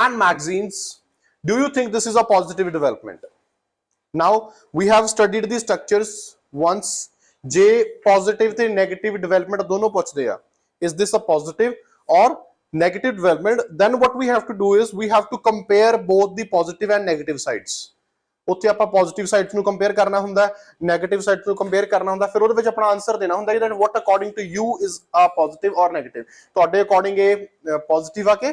and magazines, do you think this is a positive development? Now we have studied the structures once. J positive ਤੇ negative development दोनों पूछते हैं, is this a positive or negative development? Then what we have to do is we have to compare both the positive and negative sides. ਉੱਥੇ ਆਪਾਂ positive sides ਨੂੰ compare ਕਰਨਾ ਹੁੰਦਾ, negative sides ਨੂੰ compare ਕਰਨਾ ਹੁੰਦਾ, ਫਿਰ ਉਹਦੇ ਵਿੱਚ ਆਪਣਾ ਆਨਸਰ ਦੇਣਾ ਹੁੰਦਾ ਕਿ what according to you is a positive or negative. ਤੁਹਾਡੇ ਅਕੋਰਡਿੰਗ ਇਹ ਪੋਜ਼ਿਟਿਵ ਆ ਕਿ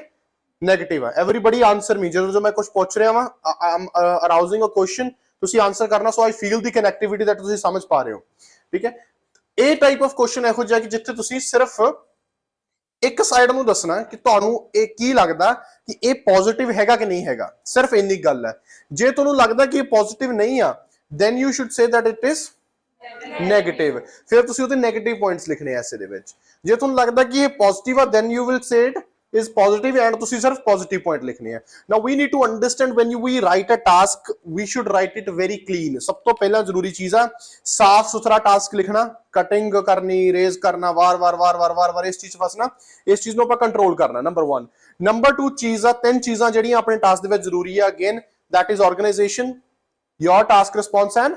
ਨੈਗੇਟਿਵ ਆ? ਐਵਰੀਬਡੀ ਆਨਸਰ ਮੀ, ਜਦੋਂ ਮੈਂ ਕੁਝ ਪੁੱਛ ਰਿਹਾ ਵਾਂ, ਆਈ ਐਮ ਅਰਾਊਜ਼ਿੰਗ ਅ ਕੁਐਸਚਨ, ਤੁਸੀਂ ਆਨਸਰ ਕਰਨਾ, ਸੋ I feel the connectivity that ਤੁਸੀਂ ਸਮਝ ਪਾ ਰਹੇ ਹੋ, ਠੀਕ ਹੈ? ਇਹ ਟਾਈਪ ਆਫ ਕੁਐਸਚਨ ਇਹੋ ਜਿਹਾ ਕਿ ਜਿੱਥੇ ਤੁਸੀਂ ਸਿਰਫ ਇੱਕ ਸਾਈਡ ਨੂੰ ਦੱਸਣਾ ਕਿ ਤੁਹਾਨੂੰ ਇਹ ਕੀ ਲੱਗਦਾ ਕਿ ਇਹ ਪੋਜ਼ਿਟਿਵ ਹੈਗਾ ਕਿ ਨਹੀਂ ਹੈਗਾ, ਸਿਰਫ ਇੰਨੀ ਗੱਲ ਹੈ। ਜੇ ਤੁਹਾਨੂੰ ਲੱਗਦਾ ਕਿ ਇਹ ਪੋਜ਼ਿਟਿਵ ਨਹੀਂ ਆ, then you should say that it is negative, ਫਿਰ ਤੁਸੀਂ ਉਹਦੇ 네ਗੇਟਿਵ ਪੁਆਇੰਟਸ ਲਿਖਣੇ ਆ ਐਸੇ ਦੇ ਵਿੱਚ। ਜੇ ਤੁਹਾਨੂੰ ਲੱਗਦਾ ਕਿ ਇਹ ਪੋਜ਼ਿਟਿਵ ਆ, then you will say it is positive and ਤੁਸੀਂ ਸਿਰਫ ਪੋਜ਼ਿਟਿਵ ਪੁਆਇੰਟ ਲਿਖਣੇ ਆ। Now we need to understand when we write a task, we should write it very clean. ਸਭ ਤੋਂ ਪਹਿਲਾਂ ਜ਼ਰੂਰੀ ਚੀਜ਼ ਆ ਸਾਫ ਸੁਥਰਾ ਟਾਸਕ ਲਿਖਣਾ, ਕਟਿੰਗ ਕਰਨੀ, ਰੇਜ਼ ਕਰਨਾ, ਵਾਰ ਇਸ ਚੀਜ਼ ਫਸਣਾ, ਇਸ ਚੀਜ਼ ਨੂੰ ਆਪਾਂ ਕੰਟਰੋਲ ਕਰਨਾ, ਨੰਬਰ 1। ਨੰਬਰ 2 ਚੀਜ਼ ਆ, 3 ਚੀਜ਼ਾਂ ਜਿਹੜੀਆਂ ਆਪਣੇ ਟਾਸਕ ਦੇ ਵਿੱਚ ਜ਼ਰੂਰੀ ਆ, again that is organization, your task response and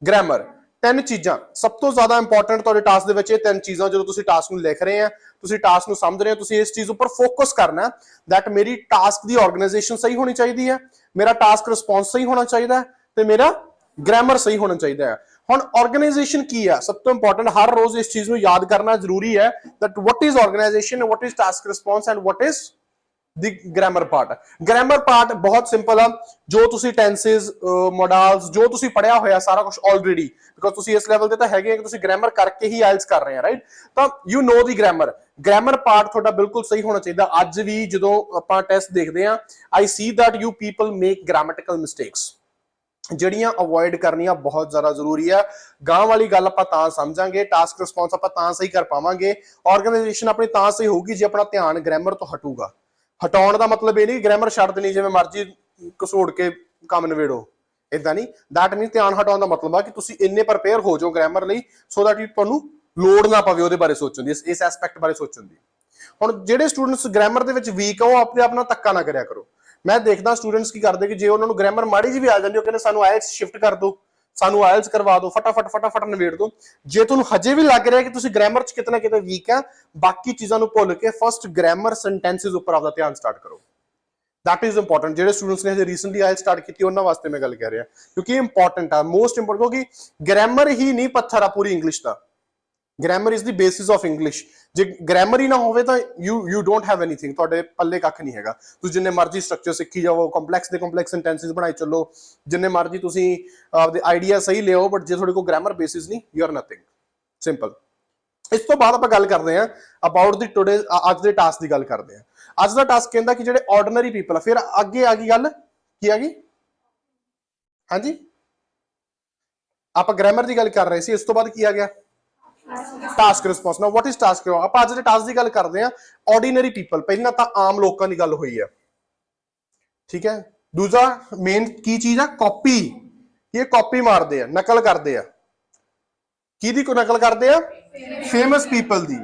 grammar। 3 ਚੀਜ਼ਾਂ ਸਭ ਤੋਂ ਜ਼ਿਆਦਾ ਇੰਪੋਰਟੈਂਟ ਤੁਹਾਡੇ ਟਾਸਕ ਦੇ ਵਿੱਚ, ਇਹ 3 ਚੀਜ਼ਾਂ ਜਦੋਂ ਤੁਸੀਂ ਟਾਸਕ ਨੂੰ ਲਿਖ ਰਹੇ ਆ, ਤੁਸੀਂ ਟਾਸਕ ਨੂੰ ਸਮਝ ਰਹੇ ਹੋ, ਤੁਸੀਂ ਇਸ ਚੀਜ਼ ਉੱਪਰ ਫੋਕਸ ਕਰਨਾ that ਮੇਰੀ ਟਾਸਕ ਦੀ ਆਰਗੇਨਾਈਜੇਸ਼ਨ ਸਹੀ ਹੋਣੀ ਚਾਹੀਦੀ ਹੈ, ਮੇਰਾ ਟਾਸਕ ਰਿਸਪੌਂਸ ਸਹੀ ਹੋਣਾ ਚਾਹੀਦਾ ਤੇ ਮੇਰਾ ਗ੍ਰਾਮਰ ਸਹੀ ਹੋਣਾ ਚਾਹੀਦਾ ਹੈ। ਹੁਣ ਆਰਗੇਨਾਈਜੇਸ਼ਨ ਕੀ ਆ? ਸਭ ਤੋਂ ਇੰਪੋਰਟੈਂਟ, ਹਰ ਰੋਜ਼ ਇਸ ਚੀਜ਼ ਨੂੰ ਯਾਦ ਕਰਨਾ ਜ਼ਰੂਰੀ ਹੈ that what is organization, what is task response and what is the grammar part। grammar part ਬਹੁਤ ਸਿੰਪਲ ਆ, ਜੋ ਤੁਸੀਂ ਟੈਂਸਸ, ਮੋਡਲਸ, ਜੋ ਤੁਸੀਂ ਪੜਿਆ ਹੋਇਆ ਸਾਰਾ ਕੁਝ ਆਲਰੇਡੀ, ਬਿਕੋਜ਼ ਤੁਸੀਂ ਇਸ ਲੈਵਲ ਤੇ ਤਾਂ ਹੈਗੇ ਕਿ ਤੁਸੀਂ ਗ੍ਰਾਮਰ ਕਰਕੇ ਹੀ ਆਇਲਸ ਕਰ ਰਹੇ ਆ, ਰਾਈਟ? ਤਾਂ you know the grammar. Grammar part ਤੁਹਾਡਾ ਬਿਲਕੁਲ ਸਹੀ ਹੋਣਾ ਚਾਹੀਦਾ। ਅੱਜ ਵੀ ਜਦੋਂ ਆਪਾਂ ਟੈਸਟ ਦੇਖਦੇ ਆ, I see that you people make grammatical mistakes, ਜਿਹੜੀਆਂ ਅਵੋਇਡ ਕਰਨੀਆਂ ਬਹੁਤ ਜ਼ਿਆਦਾ ਜ਼ਰੂਰੀ ਆ। ਗਾਂ ਵਾਲੀ ਗੱਲ ਆਪਾਂ ਤਾਂ ਸਮਝਾਂਗੇ, ਟਾਸਕ ਰਿਸਪੌਂਸ ਆਪਾਂ ਤਾਂ ਸਹੀ ਕਰ ਪਾਵਾਂਗੇ, ਆਰਗੇਨਾਈਜੇਸ਼ਨ ਆਪਣੀ ਤਾਂ ਸਹੀ ਹੋਊਗੀ ਜੇ ਆਪਣਾ ਧਿਆਨ ਗ੍ਰਾਮਰ ਤੋਂ ਹਟੂਗਾ। ਹਟਾਉਣ ਦਾ ਮਤਲਬ ਇਹ ਨਹੀਂ ਗ੍ਰਾਮਰ ਛੱਡ ਦੇਣੀ, ਜਿਵੇਂ ਮਰਜ਼ੀ ਘਸੋੜ ਕੇ ਕੰਮ ਨਵੇੜੋ, ਇਦਾਂ ਨਹੀਂ। ਦੈਟ ਮੀਨਸ ਧਿਆਨ ਹਟਾਉਣ ਦਾ ਮਤਲਬ ਆ ਕਿ ਤੁਸੀਂ ਇੰਨੇ ਪ੍ਰਪੇਅਰ ਹੋ ਜਾਓ ਗ੍ਰਾਮਰ ਲਈ, ਸੋ ਦੈਟ ਤੁਹਾਨੂੰ ਲੋੜ ਨਾ ਪਵੇ ਉਹਦੇ ਬਾਰੇ ਸੋਚਣ ਦੀ, ਇਸ ਐਸਪੈਕਟ ਬਾਰੇ ਸੋਚਣ ਦੀ। ਹੁਣ ਜਿਹੜੇ ਸਟੂਡੈਂਟਸ ਗ੍ਰਾਮਰ ਦੇ ਵਿੱਚ ਵੀਕ ਆ, ਉਹ ਆਪਣੇ ਆਪ ਨਾਲ ਧੱਕਾ ਨਾ ਕਰਿਆ ਕਰੋ। ਮੈਂ ਦੇਖਦਾ ਸਟੂਡੈਂਟਸ ਕੀ ਕਰਦੇ ਕਿ ਜੇ ਉਹਨਾਂ ਨੂੰ ਗ੍ਰਾਮਰ ਮਾੜੀ ਜਿਹੀ ਵੀ ਆ ਜਾਂਦੀ, ਉਹ ਕਹਿੰਦੇ ਸਾਨੂੰ ਆਇਲਸ ਸ਼ਿਫਟ ਕਰ ਦਿਓ, ਸਾਨੂੰ ਆਇਲਸ ਕਰਵਾ ਦਿਓ, ਫਟਾਫਟ ਨਿਬੇੜ ਦਿਓ। ਜੇ ਤੁਹਾਨੂੰ ਹਜੇ ਵੀ ਲੱਗ ਰਿਹਾ ਕਿ ਤੁਸੀਂ ਗ੍ਰਾਮਰ 'ਚ ਕਿਤੇ ਨਾ ਕਿਤੇ ਵੀਕ ਆ, ਬਾਕੀ ਚੀਜ਼ਾਂ ਨੂੰ ਭੁੱਲ ਕੇ ਫਸਟ ਗ੍ਰਾਮਰ ਸੈਂਟੈਂਸਸ ਉੱਪਰ ਆਪਦਾ ਧਿਆਨ ਸਟਾਰਟ ਕਰੋ। that is important। ਜਿਹੜੇ ਸਟੂਡੈਂਟਸ ਨੇ ਹਜੇ ਰੀਸੈਂਟਲੀ ਆਇਲਸ ਸਟਾਰਟ ਕੀਤੀ, ਉਹਨਾਂ ਵਾਸਤੇ ਮੈਂ ਗੱਲ ਕਹਿ ਰਿਹਾ, ਕਿਉਂਕਿ ਇਹ ਇੰਪੋਰਟੈਂਟ ਆ, ਮੋਸਟ ਇੰਪੋਰਟੈਂਟ, ਕਿਉਂਕਿ ਗ੍ਰਾਮਰ ਹੀ ਨਹੀਂ ਪੱਥਰ ਆ ਪੂਰੀ ਇੰਗਲਿਸ਼ ਦਾ। Grammar is the basis of English. ਜੇ ਗ੍ਰਾਮਰ ਹੀ ਨਾ ਹੋਵੇ ਤਾਂ ਯੂ ਡੋਂਟ ਹੈਵ ਐਨੀਥਿੰਗ, ਤੁਹਾਡੇ ਪੱਲੇ ਕੱਖ ਨਹੀਂ ਹੈਗਾ। ਤੁਸੀਂ ਜਿੰਨੇ ਮਰਜ਼ੀ ਸਟਰਕਚਰ ਸਿੱਖੀ ਜਾਓ, ਕੰਪਲੈਕਸ ਦੇ ਕੰਪਲੈਕਸ ਸੈਂਟੈਂਸਸ ਬਣਾਈ ਚੱਲੋ, ਜਿੰਨੇ ਮਰਜ਼ੀ ਤੁਸੀਂ ਆਪਦੇ ਆਈਡੀਆ ਸਹੀ ਲਿਆਓ, ਬਟ ਜੇ ਤੁਹਾਡੇ ਕੋਲ ਗ੍ਰਾਮਰ ਬੇਸਿਸ ਨਹੀਂ, ਯੂ ਆਰ ਨਥਿੰਗ, ਸਿੰਪਲ। ਇਸ ਤੋਂ ਬਾਅਦ ਆਪਾਂ ਗੱਲ ਕਰਦੇ ਹਾਂ ਅਬਾਊਟ ਦੀ ਟੁਡੇ, ਅੱਜ ਦੇ ਟਾਸਕ ਦੀ ਗੱਲ ਕਰਦੇ ਹਾਂ। ਅੱਜ ਦਾ ਟਾਸਕ ਕਹਿੰਦਾ ਕਿ ਜਿਹੜੇ ਆਰਡੀਨਰੀ ਪੀਪਲ ਆ, ਫਿਰ ਅੱਗੇ ਆ ਗਈ ਗੱਲ, ਕੀ ਆ ਗਈ? ਹਾਂਜੀ, ਆਪਾਂ ਗ੍ਰਾਮਰ ਦੀ ਗੱਲ ਕਰ ਰਹੇ ਸੀ, ਇਸ ਤੋਂ ਬਾਅਦ ਕੀ ਆ ਗਿਆ? Task response. Now what is task? ਆਪਾਂ ਅੱਜ ਦੇ ਟਾਸਕ ਦੀ ਗੱਲ ਕਰਦੇ ਹਾਂ, ਆਰਡੀਨਰੀ ਪੀਪਲ। ਪਹਿਲਾਂ ਤਾਂ ਆਮ ਲੋਕਾਂ ਦੀ ਗੱਲ ਹੋਈ ਹੈ, ਠੀਕ ਹੈ। ਦੂਜਾ ਮੇਨ ਕੀ ਚੀਜ਼ ਆ? ਕਾਪੀ। ਇਹ ਕਾਪੀ ਮਾਰਦੇ ਆ, ਨਕਲ ਕਰਦੇ ਆ। ਕਿਹਦੀ ਕੋ ਨਕਲ ਕਰਦੇ ਆ? Famous people the.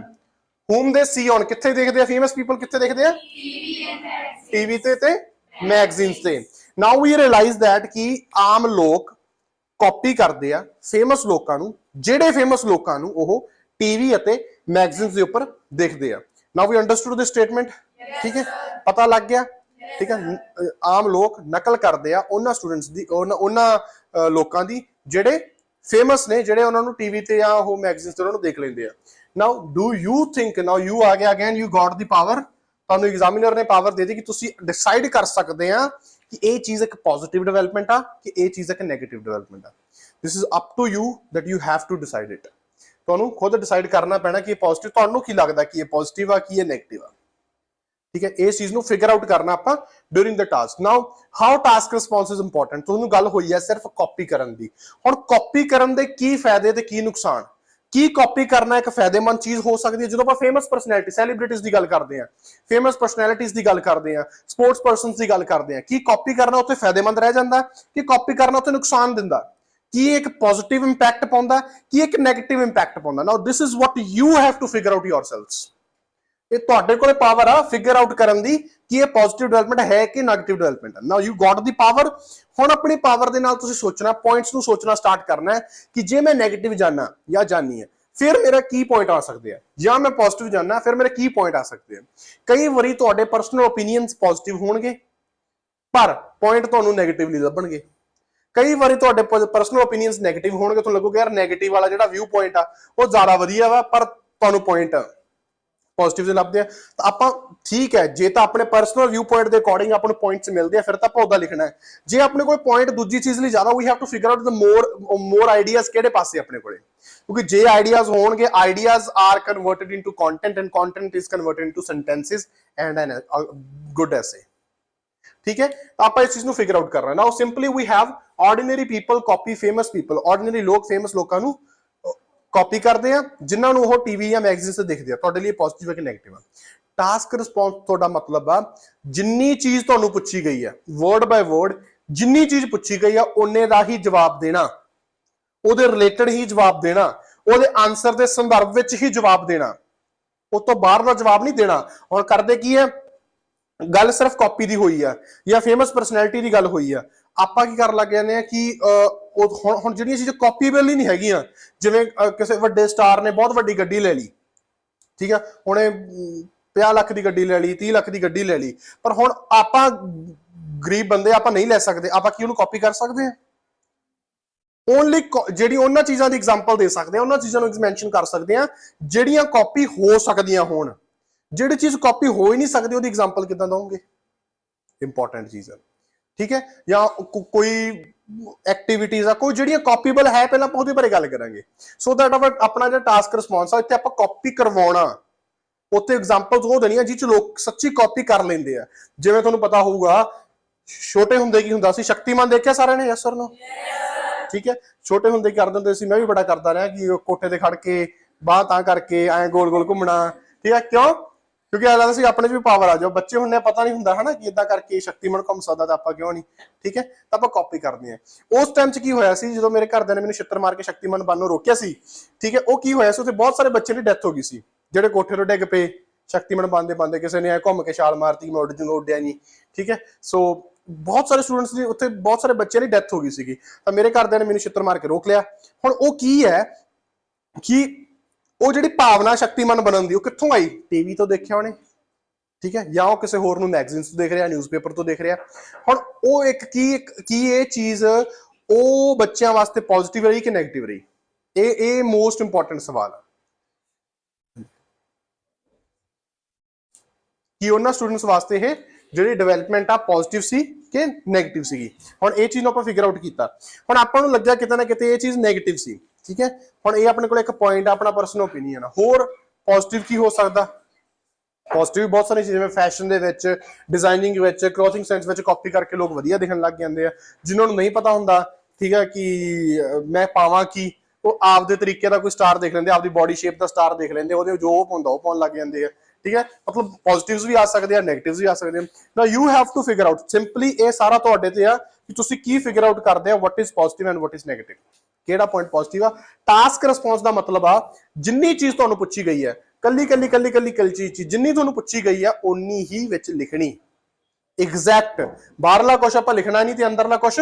whom they see on, ਕਿੱਥੇ ਦੇਖਦੇ ਆ ਫੇਮਸ ਪੀਪਲ? ਕਿੱਥੇ ਦੇਖਦੇ ਆ? ਟੀਵੀ ਤੇ ਮੈਗਜ਼ੀਨਸ ਤੇ। ਨਾਓ ਵੀ ਰਿਅਲਾਈਜ਼ ਦੈਟ ਕਿ ਆਮ ਲੋਕ ਕਾਪੀ ਕਰਦੇ ਆ ਫੇਮਸ ਲੋਕਾਂ ਨੂੰ, ਜਿਹੜੇ ਫੇਮਸ ਲੋਕਾਂ ਨੂੰ ਉਹ ਟੀਵੀ ਅਤੇ ਮੈਗਜ਼ੀਨਸ ਦੇ ਉੱਪਰ ਦੇਖਦੇ ਆ। ਨਾਓ ਵੀ ਅੰਡਰਸਟੂਡ ਦਿਸ ਸਟੇਟਮੈਂਟ, ਠੀਕ ਹੈ? ਪਤਾ ਲੱਗ ਗਿਆ, ਠੀਕ ਹੈ? ਆਮ ਲੋਕ ਨਕਲ ਕਰਦੇ ਆ ਉਹਨਾਂ ਸਟੂਡੈਂਟਸ ਦੀ, ਉਹਨਾਂ ਲੋਕਾਂ ਦੀ ਜਿਹੜੇ ਫੇਮਸ ਨੇ, ਜਿਹੜੇ ਉਹਨਾਂ ਨੂੰ ਟੀਵੀ ਤੇ ਜਾਂ ਉਹ ਮੈਗਜ਼ੀਨਸ ਤੇ ਉਹਨਾਂ ਨੂੰ ਦੇਖ ਲੈਂਦੇ ਆ। Now do you think, now you ਆ ਗਿਆ again, you got the power. ਤੁਹਾਨੂੰ ਐਗਜ਼ਾਮੀਨਰ ਨੇ ਪਾਵਰ ਦੇ ਦਿੱਤੀ ਕਿ ਤੁਸੀਂ ਡਿਸਾਈਡ ਕਰ ਸਕਦੇ ਆ ਕਿ ਇਹ ਚੀਜ਼ ਇੱਕ ਪੋਜ਼ਿਟਿਵ ਡਿਵੈਲਪਮੈਂਟ ਆ ਕਿ ਇਹ ਚੀਜ਼ ਇੱਕ ਨੈਗੇਟਿਵ ਡਿਵੈਲਪਮੈਂਟ ਆ। This is up to you that you have to decide it. ਤੁਹਾਨੂੰ ਖੁਦ ਡਿਸਾਈਡ ਕਰਨਾ ਪੈਣਾ ਕਿ ਇਹ ਪੋਜ਼ਿਟਿਵ, ਤੁਹਾਨੂੰ ਕੀ ਲੱਗਦਾ ਕਿ ਇਹ ਪੋਜ਼ਿਟਿਵ ਆ ਕਿ ਇਹ ਨੈਗੇਟਿਵ ਆ, ਠੀਕ ਹੈ? ਇਸ ਚੀਜ਼ ਨੂੰ ਫਿਗਰ ਆਊਟ ਕਰਨਾ ਆਪਾਂ during the task. Now how task response is important. ਤੁਹਾਨੂੰ ਗੱਲ ਹੋਈ ਹੈ ਸਿਰਫ ਕਾਪੀ ਕਰਨ ਦੀ। ਹੁਣ ਕਾਪੀ ਕਰਨ ਦੇ ਕੀ ਫਾਇਦੇ ਤੇ ਕੀ ਨੁਕਸਾਨ? ਕੀ ਕਾਪੀ ਕਰਨਾ ਇੱਕ ਫਾਇਦੇਮੰਦ ਚੀਜ਼ ਹੋ ਸਕਦੀ ਹੈ? ਜਦੋਂ ਆਪਾਂ ਫੇਮਸ ਪਰਸਨੈਲਿਟੀ, ਸੈਲੀਬ੍ਰਿਟੀਜ਼ ਦੀ ਗੱਲ ਕਰਦੇ ਹਾਂ, ਫੇਮਸ ਪਰਸਨੈਲਿਟੀਜ਼ ਦੀ ਗੱਲ ਕਰਦੇ ਹਾਂ, ਸਪੋਰਟਸ ਪਰਸਨਸ ਦੀ ਗੱਲ ਕਰਦੇ ਹਾਂ, ਕੀ ਕਾਪੀ ਕਰਨਾ ਉੱਥੇ ਫਾਇਦੇਮੰਦ ਰਹਿ ਜਾਂਦਾ ਕਿ ਕਾਪੀ ਕਰਨਾ ਉੱਥੇ ਨੁਕਸਾਨ ਦਿੰਦਾ? ਕੀ ਇੱਕ ਪੋਜ਼ਿਟਿਵ ਇੰਪੈਕਟ ਪਾਉਂਦਾ ਕਿ ਇੱਕ ਨੈਗੇਟਿਵ ਇੰਪੈਕਟ ਪਾਉਂਦਾ? Now this is what you have to figure out yourselves. ਇਹ ਤੁਹਾਡੇ ਕੋਲੇ ਪਾਵਰ ਆ ਫਿਗਰ ਆਊਟ ਕਰਨ ਦੀ ਕਿ ਇਹ ਪੋਜ਼ਿਟਿਵ ਡਿਵੈਲਪਮੈਂਟ ਹੈ ਕਿ ਨੈਗੇਟਿਵ ਡਿਵੈਲਪਮੈਂਟ ਹੈ। Now you got the power. ਹੁਣ ਆਪਣੀ ਪਾਵਰ ਦੇ ਨਾਲ ਤੁਸੀਂ ਸੋਚਣਾ, ਪੁਆਇੰਟਸ ਨੂੰ ਸੋਚਣਾ ਸਟਾਰਟ ਕਰਨਾ ਹੈ ਕਿ ਜੇ ਮੈਂ ਨੈਗੇਟਿਵ ਜਾਣਾ ਜਾਂ ਜਾਣੀ ਹੈ ਫਿਰ ਮੇਰਾ ਕੀ ਪੁਆਇੰਟ ਆ ਸਕਦੇ ਆ, ਜਾਂ ਮੈਂ ਪੋਜ਼ਿਟਿਵ ਜਾਣਾ ਫਿਰ ਮੇਰੇ ਕੀ ਪੁਆਇੰਟ ਆ ਸਕਦੇ ਆ। ਕਈ ਵਾਰੀ ਤੁਹਾਡੇ ਪਰਸਨਲ ਓਪੀਨੀਅਨਸ ਪੋਜ਼ਿਟਿਵ ਹੋਣਗੇ ਪਰ ਪੁਆਇੰਟ ਤੁਹਾਨੂੰ ਨੈਗੇਟਿਵਲੀ ਲੱਭਣਗੇ। ਕਈ ਵਾਰੀ ਤੁਹਾਡੇ ਪਰਸਨਲ ਓਪੀਨੀਅਨਸ ਨੈਗੇਟਿਵ ਹੋਣਗੇ, ਤੁਹਾਨੂੰ ਲੱਗੂਗਾ ਯਾਰ ਨੈਗੇਟਿਵ ਵਾਲਾ ਜਿਹੜਾ ਵਿਊ ਪੁਆਇੰਟ ਆ ਉਹ ਜ਼ਿਆਦਾ ਵਧੀਆ ਵਾ, ਪਰ ਤੁਹਾਨੂੰ ਪੁਆਇੰਟ ਪੋਜ਼ਿਟਿਵ ਦੇ ਲੱਭਦੇ ਆ। ਤਾਂ ਆਪਾਂ ਠੀਕ ਹੈ, ਜੇ ਤਾਂ ਆਪਣੇ ਪਰਸਨਲ ਵਿਊ ਪੁਆਇੰਟ ਦੇ ਅਕੋਰਡਿੰਗ ਆਪਾਂ ਨੂੰ ਪੁਆਇੰਟਸ ਮਿਲਦੇ ਆ ਫਿਰ ਤਾਂ ਆਪਾਂ ਉਹਦਾ ਲਿਖਣਾ ਹੈ। ਜੇ ਆਪਣੇ ਕੋਲ ਪੁਆਇੰਟ ਦੂਜੀ ਚੀਜ਼ ਲਈ ਜ਼ਿਆਦਾ, ਵੀ have to figure out the more ideas ਕਿਹੜੇ ਪਾਸੇ ਆਪਣੇ ਕੋਲੇ, ਕਿਉਂਕਿ ਜੇ ਆਈਡੀਆਜ਼ ਹੋਣਗੇ, ideas are converted into content and content is converted into sentences and an good essay. ठीक है, तो आप इस चीज ਨੂੰ ਫਿਗਰ ਆਊਟ ਕਰ ਰਹੇ। Now simply we have ordinary people copy famous people. Ordinary ਲੋਕ ਫੇਮਸ ਲੋਕਾਂ ਨੂੰ ਕਾਪੀ ਕਰਦੇ ਆ ਜਿਨ੍ਹਾਂ ਨੂੰ ਉਹ ਟੀਵੀ ਜਾਂ ਮੈਗਜ਼ੀਨ ਤੇ ਦੇਖਦੇ ਆ। ਤੁਹਾਡੇ ਲਈ ਪੋਜ਼ਿਟਿਵ ਹੈ ਕਿ ਨੈਗੇਟਿਵ ਆ? ਟਾਸਕ ਰਿਸਪੌਂਸ ਤੁਹਾਡਾ ਮਤਲਬ ਆ ਜਿੰਨੀ ਚੀਜ਼ ਤੁਹਾਨੂੰ ਪੁੱਛੀ ਗਈ ਆ ਵਰਡ ਬਾय ਵਰਡ, ਜਿੰਨੀ ਚੀਜ਼ ਪੁੱਛੀ ਗਈ ਆ ਉਹਨੇ ਦਾ ਹੀ ਜਵਾਬ ਦੇਣਾ, ਉਹਦੇ ਰਿਲੇਟਡ ਹੀ ਜਵਾਬ ਦੇਣਾ, ਉਹਦੇ ਆਨਸਰ ਦੇ ਸੰਦਰਭ ਵਿੱਚ ਹੀ ਜਵਾਬ ਦੇਣਾ, ਉਸ ਤੋਂ ਬਾਹਰ ਦਾ ਜਵਾਬ ਨਹੀਂ ਦੇਣਾ। ਹੁਣ ਕਰਦੇ ਕੀ ਹੈ, ਗੱਲ ਸਿਰਫ ਕਾਪੀ ਦੀ ਹੋਈ ਆ ਜਾਂ ਫੇਮਸ ਪਰਸਨੈਲਿਟੀ ਦੀ ਗੱਲ ਹੋਈ ਆ, ਆਪਾਂ ਕੀ ਕਰਨ ਲੱਗ ਜਾਂਦੇ ਆ ਕਿ ਹੁਣ ਜਿਹੜੀਆਂ ਚੀਜ਼ਾਂ ਕਾਪੀਬਲ ਹੀ ਨਹੀਂ ਹੈਗੀਆਂ, ਜਿਵੇਂ ਕਿਸੇ ਵੱਡੇ ਸਟਾਰ ਨੇ ਬਹੁਤ ਵੱਡੀ ਗੱਡੀ ਲੈ ਲਈ, ਠੀਕ ਆ, ਉਹਨੇ 50 ਲੱਖ ਦੀ ਗੱਡੀ ਲੈ ਲਈ, 30 ਲੱਖ ਦੀ ਗੱਡੀ ਲੈ ਲਈ, ਪਰ ਹੁਣ ਆਪਾਂ ਗਰੀਬ ਬੰਦੇ ਆਪਾਂ ਨਹੀਂ ਲੈ ਸਕਦੇ, ਆਪਾਂ ਕੀ ਉਹਨੂੰ ਕਾਪੀ ਕਰ ਸਕਦੇ ਆ? ਓਨਲੀ ਜਿਹੜੀ ਉਹਨਾਂ ਚੀਜ਼ਾਂ ਦੀ ਐਗਜ਼ਾਮਪਲ ਦੇ ਸਕਦੇ ਆ, ਉਹਨਾਂ ਚੀਜ਼ਾਂ ਨੂੰ ਮੈਂਸ਼ਨ ਕਰ ਸਕਦੇ ਆ ਜਿਹੜੀਆਂ ਕਾਪੀ ਹੋ ਸਕਦੀਆਂ ਹੋਣ। ਜਿਹੜੀ ਚੀਜ਼ ਕਾਪੀ ਹੋ ਹੀ ਨਹੀਂ ਸਕਦੀ ਉਹਦੀ ਐਗਜ਼ਾਮਪਲ ਕਿਦਾਂ ਦਵਾਂਗੇ? ਇੰਪੋਰਟੈਂਟ ਚੀਜ਼ ਹੈ, ਠੀਕ ਹੈ। ਜਾਂ ਕੋਈ ਐਕਟੀਵਿਟੀਜ਼ ਆ ਕੋਈ ਜਿਹੜੀਆਂ ਕਾਪੀਬਲ ਹੈ, ਪਹਿਲਾਂ ਆਪਾਂ ਉਹਦੇ ਬਾਰੇ ਗੱਲ ਕਰਾਂਗੇ। ਸੋ ਦੈਟ ਆਪਣਾ ਜਿਹੜਾ ਟਾਸਕ ਰਿਸਪੌਂਸ ਆ ਇੱਥੇ ਆਪਾਂ ਕਾਪੀ ਕਰਵਾਉਣਾ, ਉੱਥੇ ਐਗਜ਼ਾਮਪਲਸ ਉਹ ਦੇਣੀਆਂ ਜਿਹ ਚ ਲੋਕ ਸੱਚੀ ਕਾਪੀ ਕਰ ਲੈਂਦੇ ਆ। ਜਿਵੇਂ ਤੁਹਾਨੂੰ ਪਤਾ ਹੋਊਗਾ ਛੋਟੇ ਹੁੰਦੇ ਕੀ ਹੁੰਦਾ ਸੀ, ਸ਼ਕਤੀਮਾਨ ਦੇਖਿਆ ਸਾਰਿਆਂ ਨੇ? Yes or no? ਠੀਕ ਹੈ, ਛੋਟੇ ਹੁੰਦੇ ਕੀ ਕਰਦੇ ਹੁੰਦੇ ਸੀ, ਮੈਂ ਵੀ ਬੜਾ ਕਰਦਾ ਰਿਹਾ ਕਿ ਕੋਠੇ ਤੇ ਖੜ ਕੇ ਬਾਹ ਤਾਂ ਕਰਕੇ ਐਂ ਗੋਲ ਗੋਲ ਘੁੰਮਣਾ, ਠੀਕ ਹੈ। ਕਿਉਂ? ਕਿਉਂਕਿ ਐ ਲੱਗਦਾ ਸੀ ਆਪਣੇ ਚ ਵੀ ਪਾਵਰ ਆ ਜਾਓ। ਬੱਚੇ ਹੁੰਦੇ ਪਤਾ ਨਹੀਂ ਹੁੰਦਾ ਹਨਾ ਕਿ ਇਦਾਂ ਕਰਕੇ ਸ਼ਕਤੀਮਾਨ ਘੁੰਮ ਸਕਦਾ ਤਾਂ ਆਪਾਂ ਕਿਉਂ ਨਹੀਂ, ਠੀਕ ਹੈ। ਤਾਂ ਆਪਾਂ ਕਾਪੀ ਕਰਦੇ ਹਾਂ। ਉਸ ਟਾਈਮ ਚ ਕੀ ਹੋਇਆ ਸੀ, ਜਦੋਂ ਮੇਰੇ ਘਰਦਿਆਂ ਨੇ ਮੈਨੂੰ ਛਿੱਤਰ ਮਾਰ ਕੇ ਸ਼ਕਤੀਮਾਨ ਬਣਨੋਂ ਰੋਕਿਆ ਸੀ, ਠੀਕ ਹੈ, ਉਹ ਕੀ ਹੋਇਆ ਸੀ, ਉੱਥੇ ਬਹੁਤ ਸਾਰੇ ਬੱਚੇ ਦੀ ਡੈਥ ਹੋ ਗਈ ਸੀ ਜਿਹੜੇ ਕੋਠੇ ਤੋਂ ਡਿੱਗ ਪਏ ਸ਼ਕਤੀਮਾਨ ਬਣਦੇ ਬਣਦੇ, ਕਿਸੇ ਨੇ ਐ ਘੁੰਮ ਕੇ ਛਾਲ ਮਾਰਤੀ ਮੈਂ ਉੱਡ ਜੂੰਗਾ, ਉੱਡਿਆ ਨਹੀਂ, ਠੀਕ ਹੈ। ਸੋ ਬਹੁਤ ਸਾਰੇ ਸਟੂਡੈਂਟਸ ਦੀ ਉੱਥੇ ਬਹੁਤ ਸਾਰੇ ਬੱਚਿਆਂ ਦੀ ਡੈਥ ਹੋ ਗਈ ਸੀਗੀ, ਤਾਂ ਮੇਰੇ ਘਰਦਿਆਂ ਨੇ ਮੈਨੂੰ ਛਿੱਤਰ ਮਾਰ ਕੇ ਰੋਕ ਲਿਆ। ਹੁਣ ਉਹ ਕੀ ਹੈ ਕਿ ਉਹ ਜਿਹੜੀ ਭਾਵਨਾ ਸ਼ਕਤੀਮਾਨ ਬਣਨ ਦੀ ਉਹ ਕਿੱਥੋਂ ਆਈ? ਟੀਵੀ ਤੋਂ ਦੇਖਿਆ ਉਹਨੇ, ਠੀਕ ਹੈ, ਜਾਂ ਉਹ ਕਿਸੇ ਹੋਰ ਨੂੰ ਮੈਗਜ਼ੀਨਸ ਤੋਂ ਦੇਖ ਰਿਹਾ, ਨਿਊਜ਼ਪੇਪਰ ਤੋਂ ਦੇਖ ਰਿਹਾ। ਹੁਣ ਉਹ ਇੱਕ ਕੀ ਇਹ ਚੀਜ਼ ਉਹ ਬੱਚਿਆਂ ਵਾਸਤੇ ਪੋਜ਼ਿਟਿਵ ਰਹੀ ਕਿ ਨੈਗੇਟਿਵ ਰਹੀ? ਇਹ ਮੋਸਟ ਇੰਪੋਰਟੈਂਟ ਸਵਾਲ ਹੈ ਕਿ ਉਹਨਾਂ ਸਟੂਡੈਂਟਸ ਵਾਸਤੇ ਇਹ ਜਿਹੜੀ ਡਿਵੈਲਪਮੈਂਟ ਆ ਪੋਜ਼ਿਟਿਵ ਸੀ ਕਿ ਨੈਗੇਟਿਵ ਸੀਗੀ। ਹੁਣ ਇਹ ਚੀਜ਼ ਨੂੰ ਆਪਾਂ ਫਿਗਰ ਆਊਟ ਕੀਤਾ। ਹੁਣ ਆਪਾਂ ਨੂੰ ਲੱਗਿਆ ਕਿਤੇ ਨਾ ਕਿਤੇ ਇਹ ਚੀਜ਼ ਨੈਗੇਟਿਵ ਸੀ, ਠੀਕ ਹੈ। ਹੁਣ ਇਹ ਆਪਣੇ ਕੋਲ ਇੱਕ ਪੁਆਇੰਟ ਆ, ਆਪਣਾ ਪਰਸਨਲ ਓਪੀਨੀਅਨ ਆ। ਹੋਰ ਪੋਜ਼ਿਟਿਵ ਕੀ ਹੋ ਸਕਦਾ? ਪੋਜ਼ਿਟਿਵ ਬਹੁਤ ਸਾਰੀ ਚੀਜ਼ਾਂ, ਜਿਵੇਂ ਫੈਸ਼ਨ ਦੇ ਵਿੱਚ, ਡਿਜ਼ਾਈਨਿੰਗ ਵਿੱਚ, ਕਲੋਥਿੰਗ ਸੈਂਸ ਵਿੱਚ ਕਾਪੀ ਕਰਕੇ ਲੋਕ ਵਧੀਆ ਦਿਖਣ ਲੱਗ ਜਾਂਦੇ ਆ। ਜਿਨ੍ਹਾਂ ਨੂੰ ਨਹੀਂ ਪਤਾ ਹੁੰਦਾ, ਠੀਕ ਹੈ, ਕਿ ਮੈਂ ਪਾਵਾਂ ਕੀ, ਉਹ ਆਪਦੇ ਤਰੀਕੇ ਦਾ ਕੋਈ ਸਟਾਰ ਦੇਖ ਲੈਂਦੇ, ਆਪਦੀ ਬੋਡੀ ਸ਼ੇਪ ਦਾ ਸਟਾਰ ਦੇਖ ਲੈਂਦੇ, ਉਹਦੇ ਜੋ ਉਹ ਪਾਉਂਦਾ ਉਹ ਪਾਉਣ ਲੱਗ ਜਾਂਦੇ ਆ, ਠੀਕ ਹੈ। ਮਤਲਬ ਪੋਜ਼ਿਟਿਵਸ ਵੀ ਆ ਸਕਦੇ ਆ, ਨੈਗੇਟਿਵਸ ਵੀ ਆ ਸਕਦੇ ਆ। Now you have to figure out, simply ਇਹ ਸਾਰਾ ਤੁਹਾਡੇ ਤੇ ਆ ਕਿ ਤੁਸੀਂ ਕੀ ਫਿਗਰ ਆਊਟ ਕਰਦੇ ਆ, what is positive and what is negative, ਕਿਹੜਾ ਪੁਆਇੰਟ ਪੋਜ਼ਿਟਿਵ ਆ। ਟਾਸਕ ਰਿਸਪੌਂਸ ਦਾ ਮਤਲਬ ਆ ਜਿੰਨੀ ਚੀਜ਼ ਤੁਹਾਨੂੰ ਪੁੱਛੀ ਗਈ ਹੈ, ਕੱਲੀ ਚੀਜ਼ ਜਿੰਨੀ ਤੁਹਾਨੂੰ ਪੁੱਛੀ ਗਈ ਆ ਓਨੀ ਹੀ ਵਿੱਚ ਲਿਖਣੀ, ਐਗਜ਼ੈਕਟ। ਬਾਹਰਲਾ ਕੁਛ ਆਪਾਂ ਲਿਖਣਾ ਨਹੀਂ ਤੇ ਅੰਦਰਲਾ ਕੁਛ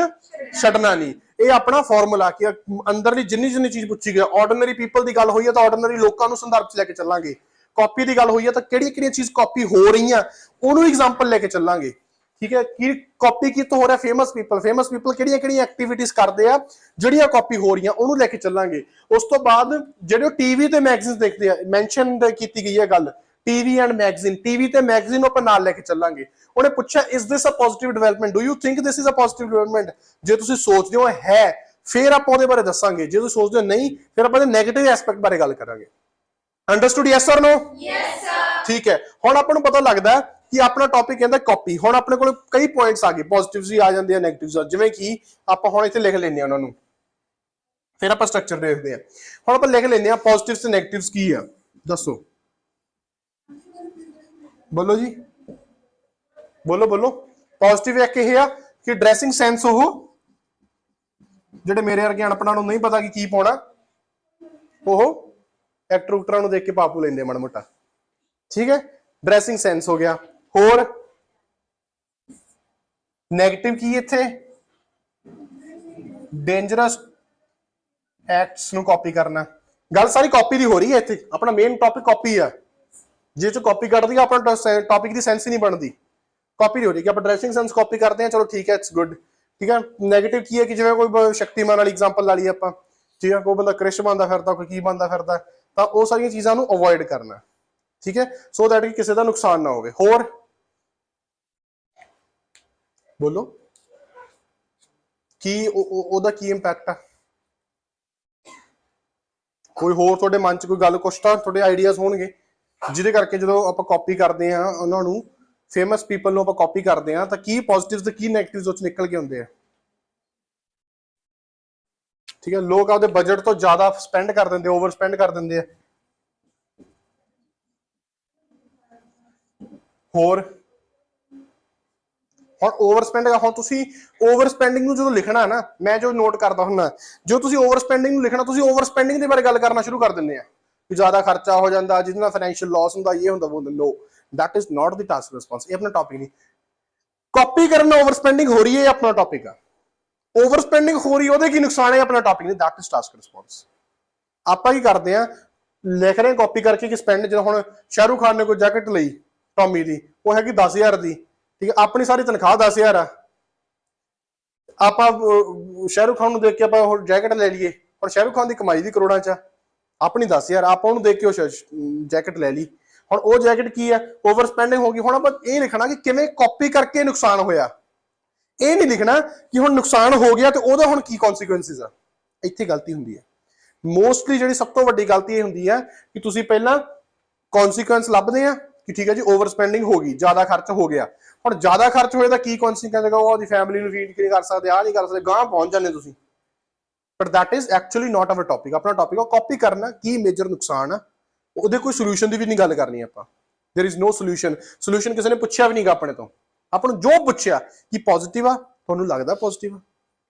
ਛੱਡਣਾ ਨਹੀਂ। ਇਹ ਆਪਣਾ ਫਾਰਮੂਲਾ ਕਿ ਅੰਦਰਲੀ ਜਿੰਨੀ ਚੀਜ਼ ਪੁੱਛੀ ਗਈ। ਆਰਡੀਨਰੀ ਪੀਪਲ ਦੀ ਗੱਲ ਹੋਈ ਹੈ ਤਾਂ ਆਰਡੀਨਰੀ ਲੋਕਾਂ ਨੂੰ ਸੰਦਰਭ ਚ ਲੈ ਕੇ ਚੱਲਾਂਗੇ। ਕਾਪੀ ਦੀ ਗੱਲ ਹੋਈ ਹੈ ਤਾਂ ਕਿਹੜੀਆਂ ਚੀਜ਼ ਕਾਪੀ ਹੋ ਰਹੀਆਂ ਉਹਨੂੰ ਐਗਜ਼ਾਮਪਲ ਲੈ ਕੇ ਚੱਲਾਂਗੇ, ਠੀਕ ਹੈ। ਕੀ ਕਾਪੀ ਕਿਤੋਂ ਹੋ ਰਿਹਾ? ਫੇਮਸ ਪੀਪਲ ਕਿਹੜੀਆਂ ਐਕਟੀਵਿਟੀਜ਼ ਕਰਦੇ ਆ ਜਿਹੜੀਆਂ ਕਾਪੀ ਹੋ ਰਹੀਆਂ ਉਹਨੂੰ ਲੈ ਕੇ ਚੱਲਾਂਗੇ। ਉਸ ਤੋਂ ਬਾਅਦ ਜਿਹੜੇ ਟੀਵੀ ਤੇ ਮੈਗਜ਼ੀਨ ਦੇਖਦੇ ਆ, ਮੈਂਸ਼ਨ ਕੀਤੀ ਗਈ ਹੈ ਗੱਲ ਟੀਵੀ ਐਂਡ ਮੈਗਜ਼ੀਨ, ਟੀਵੀ ਤੇ ਮੈਗਜ਼ੀਨ ਨੂੰ ਆਪਾਂ ਨਾਲ ਲੈ ਕੇ ਚੱਲਾਂਗੇ। ਉਹਨੇ ਪੁੱਛਿਆ is this a positive development, do you think this is a positive development? ਜੇ ਤੁਸੀਂ ਸੋਚਦੇ ਹੋ ਹੈ ਫਿਰ ਆਪਾਂ ਉਹਦੇ ਬਾਰੇ ਦੱਸਾਂਗੇ, ਜੇ ਤੁਸੀਂ ਸੋਚਦੇ ਹੋ ਨਹੀਂ ਫਿਰ ਆਪਾਂ ਇਹਦੇ ਨੈਗੇਟਿਵ ਐਸਪੈਕਟ ਬਾਰੇ ਗੱਲ ਕਰਾਂਗੇ। Understood? Yes or no? Yes sir. ਠੀਕ ਹੈ, ਹੁਣ ਆਪਾਂ ਨੂੰ ਪਤਾ ਲੱਗਦਾ ਕਿ ਆਪਣਾ ਟੌਪਿਕ ਕਹਿੰਦਾ ਕਾਪੀ। ਹੁਣ ਆਪਣੇ ਕੋਲ ਕਈ ਪੁਆਇੰਟਸ ਆ ਗਏ, ਪੋਜ਼ਿਟਿਵਸ ਵੀ ਆ ਜਾਂਦੇ ਆ, ਨੈਗੇਟਿਵਸ ਆ, ਜਿਵੇਂ ਕਿ ਆਪਾਂ ਹੁਣ ਇੱਥੇ ਲਿਖ ਲੈਂਦੇ ਆ ਉਹਨਾਂ ਨੂੰ, ਫਿਰ ਆਪਾਂ ਸਟਰਕਚਰ ਦੇਖਦੇ ਆ। ਹੁਣ ਆਪਾਂ ਲਿਖ ਲੈਂਦੇ ਆ ਪੋਜ਼ਿਟਿਵਸ ਤੇ ਨੈਗੇਟਿਵਸ ਕੀ ਆ, ਦੱਸੋ, ਬੋਲੋ ਜੀ, ਬੋਲੋ। ਪੋਜ਼ਿਟਿਵ ਇੱਕ ਇਹ ਆ ਕਿ ਡਰੈਸਿੰਗ ਸੈਂਸ, ਉਹ ਜਿਹੜੇ ਮੇਰੇ ਵਰਗੇ ਅਣਪੜ੍ਹਾਂ ਨੂੰ ਨਹੀਂ ਪਤਾ ਕਿ ਕੀ ਪਾਉਣਾ, ਉਹ ਐਕਟਰਾਂ ਨੂੰ ਦੇਖ ਕੇ ਪਾਪੂ ਲੈਂਦੇ ਮਾੜਾ ਮੋਟਾ, ਠੀਕ ਹੈ। ड्रेसिंग सेंस हो गया। होर नेगेटिव की इत्थे डेंजरस एक्ट्स ਨੂੰ ਕਾਪੀ ਕਰਨਾ। ਗੱਲ ਸਾਰੀ ਕਾਪੀ ਦੀ ਹੋ ਰਹੀ ਹੈ ਇੱਥੇ, ਆਪਣਾ ਮੇਨ ਟੌਪਿਕ ਕਾਪੀ ਆ। ਜੇ ਚ ਕਾਪੀ ਕੱਢਦੀ ਆ ਆਪਣਾ ਟੌਪਿਕ ਦੀ ਸੈਂਸ ਹੀ ਨਹੀਂ ਬਣਦੀ, ਕਾਪੀ ਦੀ ਹੋ ਰਹੀ ਕਿ ਆਪਾਂ ਡਰੈਸਿੰਗ ਸੈਂਸ ਕਾਪੀ ਕਰਦੇ ਹਾਂ, ਚਲੋ ਠੀਕ ਹੈ, ਇਟਸ ਗੁੱਡ। ਠੀਕ ਹੈ, ਨੈਗੇਟਿਵ ਕੀ ਹੈ ਕਿ ਜਿਵੇਂ ਕੋਈ ਸ਼ਕਤੀਮਾਨ ਵਾਲੀ ਐਗਜ਼ਾਮਪਲ ਲਾ ਲਈ ਆਪਾਂ, ਠੀਕ ਹੈ, ਕੋਈ ਬੰਦਾ ਕ੍ਰਿਸ਼ ਬਣਦਾ ਫਿਰਦਾ, ਕੋਈ ਕੀ ਬਣਦਾ ਫਿਰਦਾ, ਤਾਂ ਉਹ ਸਾਰੀਆਂ ਚੀਜ਼ਾਂ ਨੂੰ ਅਵੋਇਡ ਕਰਨਾ। ਠੀਕ ਹੈ, ਸੋ ਦੈਟ ਕਿ ਕਿਸੇ ਦਾ ਨੁਕਸਾਨ ਨਾ ਹੋਵੇ। ਹੋਰ ਬੋਲੋ ਕੀ ਉਹਦਾ ਕੀ ਇੰਪੈਕਟ ਆ? ਕੋਈ ਹੋਰ ਤੁਹਾਡੇ ਮਨ ਚ ਕੋਈ ਗੱਲ, ਕੁਛ ਤਾਂ ਤੁਹਾਡੇ ਆਈਡੀਆਜ਼ ਹੋਣਗੇ ਜਿਹਦੇ ਕਰਕੇ ਜਦੋਂ ਆਪਾਂ ਕਾਪੀ ਕਰਦੇ ਆ ਉਹਨਾਂ ਨੂੰ, ਫੇਮਸ ਪੀਪਲ ਨੂੰ ਆਪਾਂ ਕਾਪੀ ਕਰਦੇ ਆ, ਤਾਂ ਕੀ ਪੋਜ਼ਿਟਿਵਸ ਤੇ ਕੀ ਨੈਗੇਟਿਵਸ ਉਸ ਨਿਕਲ ਕੇ ਆਉਂਦੇ ਆ। ਠੀਕ ਹੈ, ਲੋਕ ਆਪਦੇ ਬਜਟ ਤੋਂ ਜ਼ਿਆਦਾ ਸਪੈਂਡ ਕਰ ਦਿੰਦੇ, ਓਵਰ ਸਪੈਂਡ ਕਰ ਦਿੰਦੇ ਆ। ਹੋਰ ਹੁਣ ਓਵਰ ਸਪੈਂਡ, ਹੁਣ ਤੁਸੀਂ ਓਵਰ ਸਪੈਂਡਿੰਗ ਨੂੰ ਜਦੋਂ ਲਿਖਣਾ ਨਾ, ਮੈਂ ਜੋ ਨੋਟ ਕਰਦਾ ਹੁੰਦਾ, ਜੋ ਤੁਸੀਂ ਓਵਰ ਸਪੈਂਡਿੰਗ ਨੂੰ ਲਿਖਣਾ, ਤੁਸੀਂ ਓਵਰ ਸਪੈਂਡਿੰਗ ਦੇ ਬਾਰੇ ਗੱਲ ਕਰਨਾ ਸ਼ੁਰੂ ਕਰ ਦਿੰਦੇ ਆ ਕਿ ਜ਼ਿਆਦਾ ਖਰਚਾ ਹੋ ਜਾਂਦਾ, ਜਿਹਦੇ ਨਾਲ ਫਾਈਨੈਂਸ਼ੀਅਲ ਲਾਸ ਹੁੰਦਾ, ਇਹ ਹੁੰਦਾ, ਉਹ ਨੋ, that is not the task response. ਇਹ ਆਪਣਾ ਟੌਪਿਕ ਨਹੀਂ। ਕਾਪੀ ਕਰਨ ਓਵਰ ਸਪੈਂਡਿੰਗ ਹੋ ਰਹੀ ਹੈ, ਆਪਣਾ ਟੌਪਿਕ ਆ। ਓਵਰ ਸਪੈਂਡਿੰਗ ਹੋ ਰਹੀ, ਉਹਦੇ ਕੀ ਨੁਕਸਾਨ ਹੈ, ਆਪਣਾ ਟੌਪਿਕ ਨਹੀਂ, ਦੈਟ ਇਜ਼ ਟਾਸਕ ਰਿਸਪੌਂਸ। ਆਪਾਂ ਕੀ ਕਰਦੇ ਆ, ਲਿਖ ਰਹੇ ਕਾਪੀ ਕਰਕੇ ਕਿ ਸਪੈਂਡ, ਜਦੋਂ ਹੁਣ ਸ਼ਾਹਰੁਖ ਖਾਨ ਨੇ ਕੋਈ ਜੈਕਟ ਲਈ ਟੌਮੀ ਦੀ, ਉਹ ਹੈਗੀ 10,000 ਦੀ। ਠੀਕ ਹੈ, ਆਪਣੀ ਸਾਰੀ ਤਨਖਾਹ 10,000 ਆ, ਆਪਾਂ ਸ਼ਾਹਰੁਖ ਖਾਨ ਨੂੰ ਦੇਖ ਕੇ ਆਪਾਂ ਜੈਕਟ ਲੈ ਲਈਏ, ਪਰ ਸ਼ਾਹਰੁਖ ਖਾਨ ਦੀ ਕਮਾਈ ਵੀ ਕਰੋੜਾਂ ਚ ਆ, ਆਪਣੀ 10,000, ਆਪਾਂ ਉਹਨੂੰ ਦੇਖ ਕੇ ਉਹ ਜੈਕਟ ਲੈ ਲਈ। ਹੁਣ ਉਹ ਜੈਕਟ ਕੀ ਹੈ, ਓਵਰ ਸਪੈਂਡਿੰਗ ਹੋ ਗਈ। ਹੁਣ ਆਪਾਂ ਇਹ ਲਿਖਣਾ ਕਿ ਕਿਵੇਂ ਕਾਪੀ ਕਰਕੇ ਨੁਕਸਾਨ ਹੋਇਆ, ਇਹ ਨਹੀਂ ਲਿਖਣਾ ਕਿ ਹੁਣ ਨੁਕਸਾਨ ਹੋ ਗਿਆ ਤੇ ਉਹਦਾ ਹੁਣ ਕੀ ਕੌਨਸੀਕੁਐਂਸਿਸ ਆ। ਇੱਥੇ ਗਲਤੀ ਹੁੰਦੀ ਹੈ ਮੋਸਟਲੀ। ਜਿਹੜੀ ਸਭ ਤੋਂ ਵੱਡੀ ਗਲਤੀ ਇਹ ਹੁੰਦੀ ਹੈ ਕਿ ਤੁਸੀਂ ਪਹਿਲਾਂ ਕੌਨਸੀਕੁਐਂਸ ਲੱਭਦੇ ਆ ਕਿ ਠੀਕ ਹੈ ਜੀ ਓਵਰ ਸਪੈਂਡਿੰਗ ਹੋ ਗਈ, ਜ਼ਿਆਦਾ ਖਰਚ ਹੋ ਗਿਆ। ਹੁਣ ਜ਼ਿਆਦਾ ਖਰਚ ਹੋਏ ਤਾਂ ਕੀ ਕੌਨਸੀਕੁਐਂਸ ਹੈਗਾ, ਉਹ ਆਪਣੀ ਫੈਮਿਲੀ ਨੂੰ ਫੀਡ ਨਹੀਂ ਕਰ ਸਕਦੇ, ਆਹ ਨਹੀਂ ਕਰ ਸਕਦੇ, ਗਾਂਹ ਪਹੁੰਚ ਜਾਂਦੇ ਤੁਸੀਂ। But that is actually not our topic. ਆਪਣਾ ਟੌਪਿਕ ਆ ਕਾਪੀ ਕਰਨਾ, ਕੀ ਮੇਜਰ ਨੁਕਸਾਨ ਆ, ਉਹਦੇ ਕੋਈ ਸੋਲੂਸ਼ਨ ਦੀ ਵੀ ਨਹੀਂ ਗੱਲ ਕਰਨੀ ਆਪਾਂ। ਦੇयर इज नो ਸੋਲੂਸ਼ਨ। ਸੋਲੂਸ਼ਨ ਕਿਸੇ ਨੇ ਪੁੱਛਿਆ ਵੀ ਨਹੀਂਗਾ ਆਪਣੇ ਤੋਂ। ਆਪਾਂ ਨੂੰ ਜੋ ਪੁੱਛਿਆ ਕਿ ਪੋਜ਼ਿਟਿਵ ਆ, ਤੁਹਾਨੂੰ ਲੱਗਦਾ ਪੋਜ਼ਿਟਿਵ ਆ,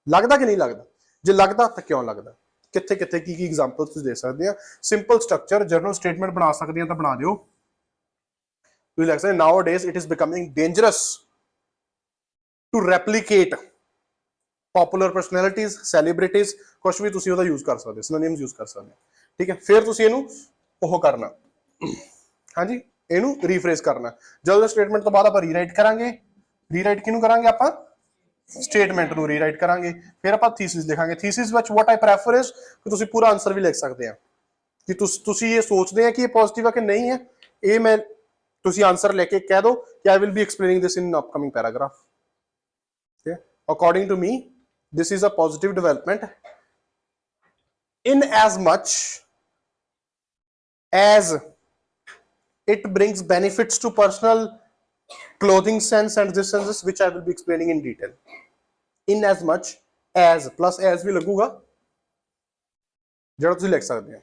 ਲੱਗਦਾ ਕਿ ਨਹੀਂ ਲੱਗਦਾ? ਜੇ ਲੱਗਦਾ ਤਾਂ ਕਿਉਂ ਲੱਗਦਾ? ਕਿੱਥੇ ਕਿੱਥੇ ਕੀ ਕੀ ਐਗਜ਼ਾਮਪਲਸ ਤੁਸੀਂ ਦੇ ਸਕਦੇ ਆ। ਸਿੰਪਲ ਸਟਰਕਚਰ ਜਰਨਲ ਸਟੇਟਮੈਂਟ ਬਣਾ ਸਕਦੇ ਆ ਤਾਂ ਬਣਾ ਦਿਓ। ਤੁਸੀਂ ਲਿਖ ਸਕਦੇ nowadays it is becoming dangerous to replicate popular personalities, celebrities, ਕੁਛ ਵੀ ਤੁਸੀਂ ਉਹਦਾ ਯੂਜ਼ ਕਰ ਸਕਦੇ, ਸਿਨੋਨਿਮਸ ਯੂਜ਼ ਕਰ ਸਕਦੇ। ਠੀਕ ਹੈ, ਫਿਰ ਤੁਸੀਂ ਇਹਨੂੰ ਉਹ ਕਰਨਾ, ਹਾਂਜੀ, ਇਹਨੂੰ ਰੀਫਰੇਜ਼ ਕਰਨਾ। ਜਰਨਲ ਸਟੇਟਮੈਂਟ ਤੋਂ ਬਾਅਦ ਆਪਾਂ ਰੀਰਾਈਟ ਕਰਾਂਗੇ। ਰੀਰਾਈਟ ਕਿਹਨੂੰ ਕਰਾਂਗੇ ਆਪਾਂ? ਸਟੇਟਮੈਂਟ ਨੂੰ ਰੀਰਾਈਟ ਕਰਾਂਗੇ। ਫਿਰ ਆਪਾਂ ਥੀਸਿਸ ਲਿਖਾਂਗੇ। ਥੀਸਿਸ ਵਿੱਚ ਵਾਟ ਆਈ ਪ੍ਰੈਫਰ ਇਜ਼ ਕਿ ਤੁਸੀਂ ਪੂਰਾ ਆਨਸਰ ਵੀ ਲਿਖ ਸਕਦੇ ਆ ਕਿ ਤੁਸੀਂ ਇਹ ਸੋਚਦੇ ਆ ਕਿ ਇਹ ਪੋਜ਼ਿਟਿਵ ਆ ਕਿ ਨਹੀਂ ਹੈ। ਇਹ ਮੈਂ ਤੁਸੀਂ ਆਨਸਰ ਲੈ ਕੇ ਕਹਿ ਦਿਓ ਕਿ I will be explaining this in upcoming paragraph. ਠੀਕ ਹੈ, according to me this is a positive development in as much as it brings benefits to personal clothing sense and this senses which I will be explaining in detail. In as much as plus as भी लगूगा ਜਿਹੜਾ ਤੁਸੀਂ ਲਿਖ ਸਕਦੇ ਹੋ